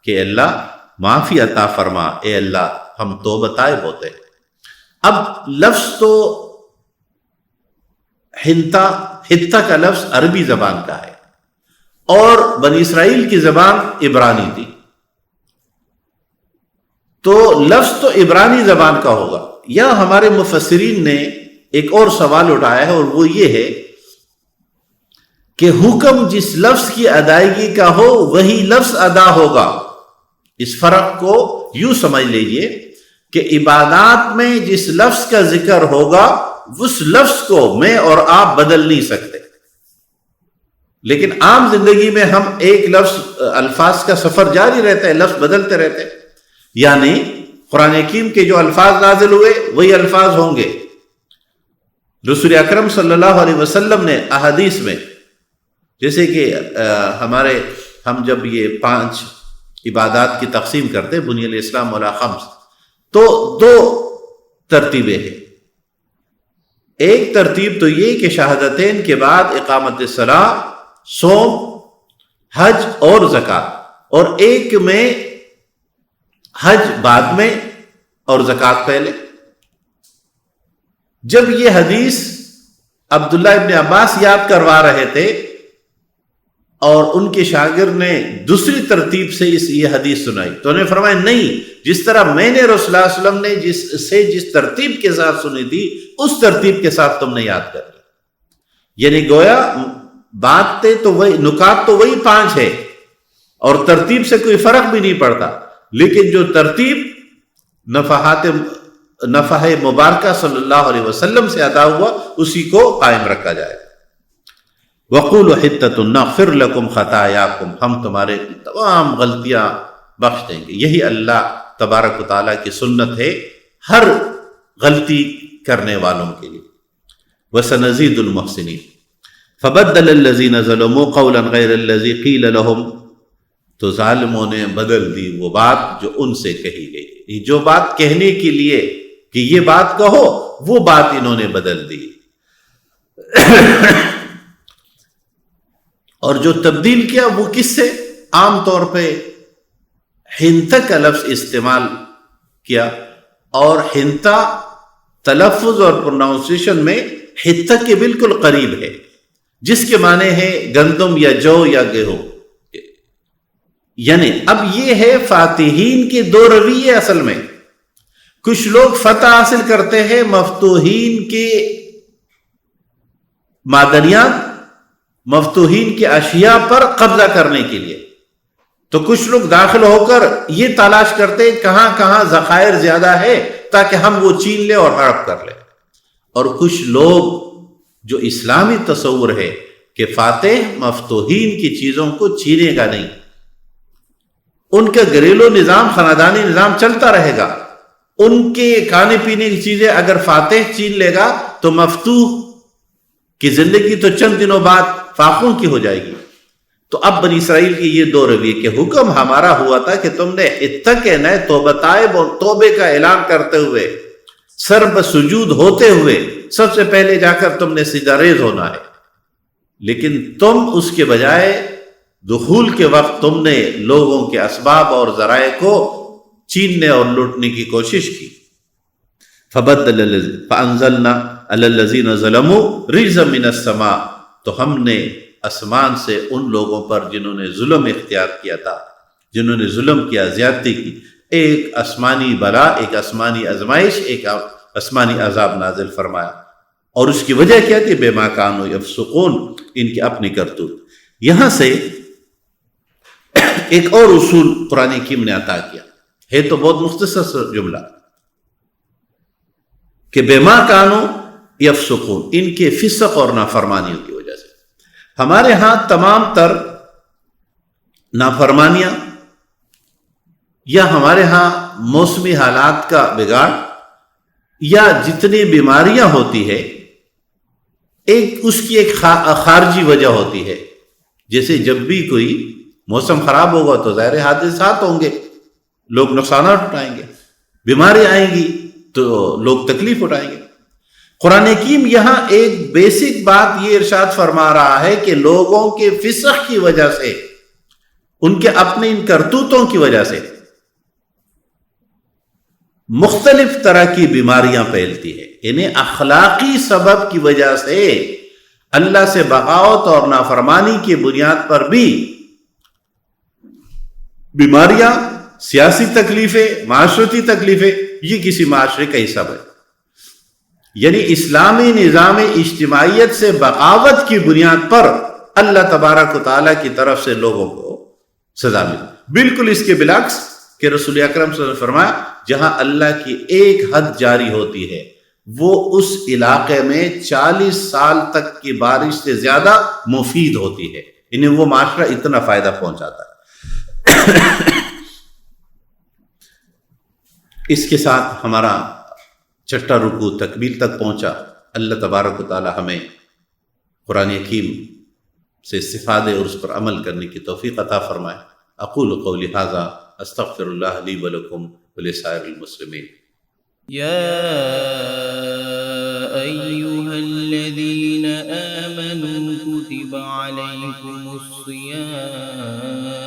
کہ اللہ معافی عطا فرما، اے اللہ ہم توبہ طائب ہوتے ہیں۔ اب لفظ تو حطہ کا لفظ عربی زبان کا ہے اور بنی اسرائیل کی زبان عبرانی تھی، تو لفظ تو عبرانی زبان کا ہوگا۔ یا ہمارے مفسرین نے ایک اور سوال اٹھایا ہے، اور وہ یہ ہے کہ حکم جس لفظ کی ادائیگی کا ہو وہی لفظ ادا ہوگا۔ اس فرق کو یوں سمجھ لیجئے کہ عبادات میں جس لفظ کا ذکر ہوگا اس لفظ کو میں اور آپ بدل نہیں سکتے، لیکن عام زندگی میں ہم ایک لفظ الفاظ کا سفر جاری رہتا ہے، لفظ بدلتے رہتے ہیں۔ یعنی قرآن حکیم کے جو الفاظ نازل ہوئے وہی الفاظ ہوں گے۔ رسول اکرم صلی اللہ علیہ وسلم نے احادیث میں، جیسے کہ ہم جب یہ 5 عبادات کی تقسیم کرتے بنی الاسلام علی 5، تو 2 ترتیبیں ہیں۔ ایک ترتیب تو یہ کہ شہادتین کے بعد اقامت الصلاۃ، صوم، حج اور زکوٰۃ، اور ایک میں حج بعد میں اور زکوٰۃ پہلے۔ جب یہ حدیث عبداللہ ابن عباس یاد کروا رہے تھے اور ان کے شاگرد نے دوسری ترتیب سے یہ حدیث سنائی، تو انہوں نے فرمایا نہیں، جس طرح میں نے رسول اللہ علیہ وسلم نے جس ترتیب کے ساتھ سنی تھی اس ترتیب کے ساتھ تم نے یاد کر لی۔ یعنی گویا باتیں تو وہی، نکات تو وہی 5 ہے اور ترتیب سے کوئی فرق بھی نہیں پڑتا، لیکن جو ترتیب نفح مبارکہ صلی اللہ علیہ وسلم سے ادا ہوا اسی کو قائم رکھا جائے۔ وقولوا حطۃ نغفر لکم خطایاکم، ہم تمہارے تمام غلطیاں بخش دیں گے۔ یہی اللہ تبارک و تعالیٰ کی سنت ہے ہر غلطی کرنے والوں کے لیے۔ وسنزید المحسنین فبدل الذین ظلموا قولا غیر الذی قیل لهم، تو ظالموں نے بدل دی وہ بات جو ان سے کہی گئی، جو بات کہنے کے لیے کہ یہ بات کہو وہ بات انہوں نے بدل دی، اور جو تبدیل کیا وہ کس سے؟ عام طور پہ حنتہ کا لفظ استعمال کیا، اور حنتہ تلفظ اور پروناؤنسیشن میں حتہ کے بالکل قریب ہے، جس کے معنی ہے گندم یا جو یا گیہوں۔ یعنی اب یہ ہے فاتحین کے 2 رویے اصل میں۔ کچھ لوگ فتح حاصل کرتے ہیں مفتوحین کے معدنیات، مفتوحین کے اشیاء پر قبضہ کرنے کے لیے، تو کچھ لوگ داخل ہو کر یہ تلاش کرتے ہیں کہاں کہاں ذخائر زیادہ ہے تاکہ ہم وہ چھین لیں اور ہڑپ کر لیں۔ اور کچھ لوگ جو اسلامی تصور ہے کہ فاتح مفتوحین کی چیزوں کو چھینے گا نہیں، ان کا گھریلو نظام، خاندانی نظام چلتا رہے گا، ان کے کھانے پینے کی چیزیں اگر فاتح چھین لے گا تو مفتوح کی زندگی تو چند دنوں بعد فاقوں کی ہو جائے گی۔ تو اب بنی اسرائیل کی یہ 2 رویے کہ حکم ہمارا ہوا تھا کہ تم نے حتہ کہنا ہے، توبہ طائب اور توبے کا اعلان کرتے ہوئے، سر بسجود ہوتے ہوئے سب سے پہلے جا کر تم نے سجدہ ریز ہونا ہے، لیکن تم اس کے بجائے دخول کے وقت تم نے لوگوں کے اسباب اور ذرائع کو چھیننے اور لوٹنے کی کوشش کی۔ فانزلنا علی الذین ظلموا رجزا من السماء، تو ہم نے آسمان سے ان لوگوں پر جنہوں نے ظلم اختیار کیا تھا، جنہوں نے ظلم کیا، زیادتی کی، ایک آسمانی بلا، ایک آسمانی آزمائش، ایک آسمانی عذاب نازل فرمایا۔ اور اس کی وجہ کیا تھی؟ بما کانوا یفسقون، ان کی اپنی کرتوت۔ یہاں سے ایک اور اصول قرآن حکیم نے عطا کیا ہے، تو بہت مختصر جملہ، کہ بما کانوا یفسقون، ان کے فسق اور نافرمانیوں کی وجہ سے۔ ہمارے ہاں تمام تر نافرمانیاں یا ہمارے ہاں موسمی حالات کا بگاڑ یا جتنی بیماریاں ہوتی ہے، اس کی ایک خارجی وجہ ہوتی ہے۔ جیسے جب بھی کوئی موسم خراب ہوگا تو ظاہر حادثات ہوں گے، لوگ نقصانات اٹھائیں گے، بیماری آئیں گی تو لوگ تکلیف اٹھائیں گے۔ قرآن حکیم یہاں ایک بیسک بات یہ ارشاد فرما رہا ہے کہ لوگوں کے فسق کی وجہ سے، ان کے اپنے ان کرتوتوں کی وجہ سے مختلف طرح کی بیماریاں پھیلتی ہیں، انہیں اخلاقی سبب کی وجہ سے اللہ سے بغاوت اور نافرمانی کی بنیاد پر بھی بیماریاں، سیاسی تکلیفیں، معاشرتی تکلیفیں، یہ کسی معاشرے کا حصہ ہے۔ یعنی اسلامی نظام اجتماعیت سے بغاوت کی بنیاد پر اللہ تبارک و تعالیٰ کی طرف سے لوگوں کو سزا ملی۔ بالکل اس کے بالعکس کہ رسول اکرم صلی اللہ علیہ وسلم نے فرمایا جہاں اللہ کی ایک حد جاری ہوتی ہے وہ اس علاقے میں 40 سال تک کی بارش سے زیادہ مفید ہوتی ہے، انہیں وہ معاشرہ اتنا فائدہ پہنچاتا ہے۔ اس کے ساتھ ہمارا چھٹا رکوع تکمیل تک پہنچا۔ اللہ تبارک و تعالی ہمیں قرآن حکیم سے استفادے اور اس پر عمل کرنے کی توفیق عطا فرمائے۔ اقول قولی ھذا استغفر اللہ لی ولکم ولسائر المسلمین۔ يا أيها الذين آمنوا كتب عليكم الصيام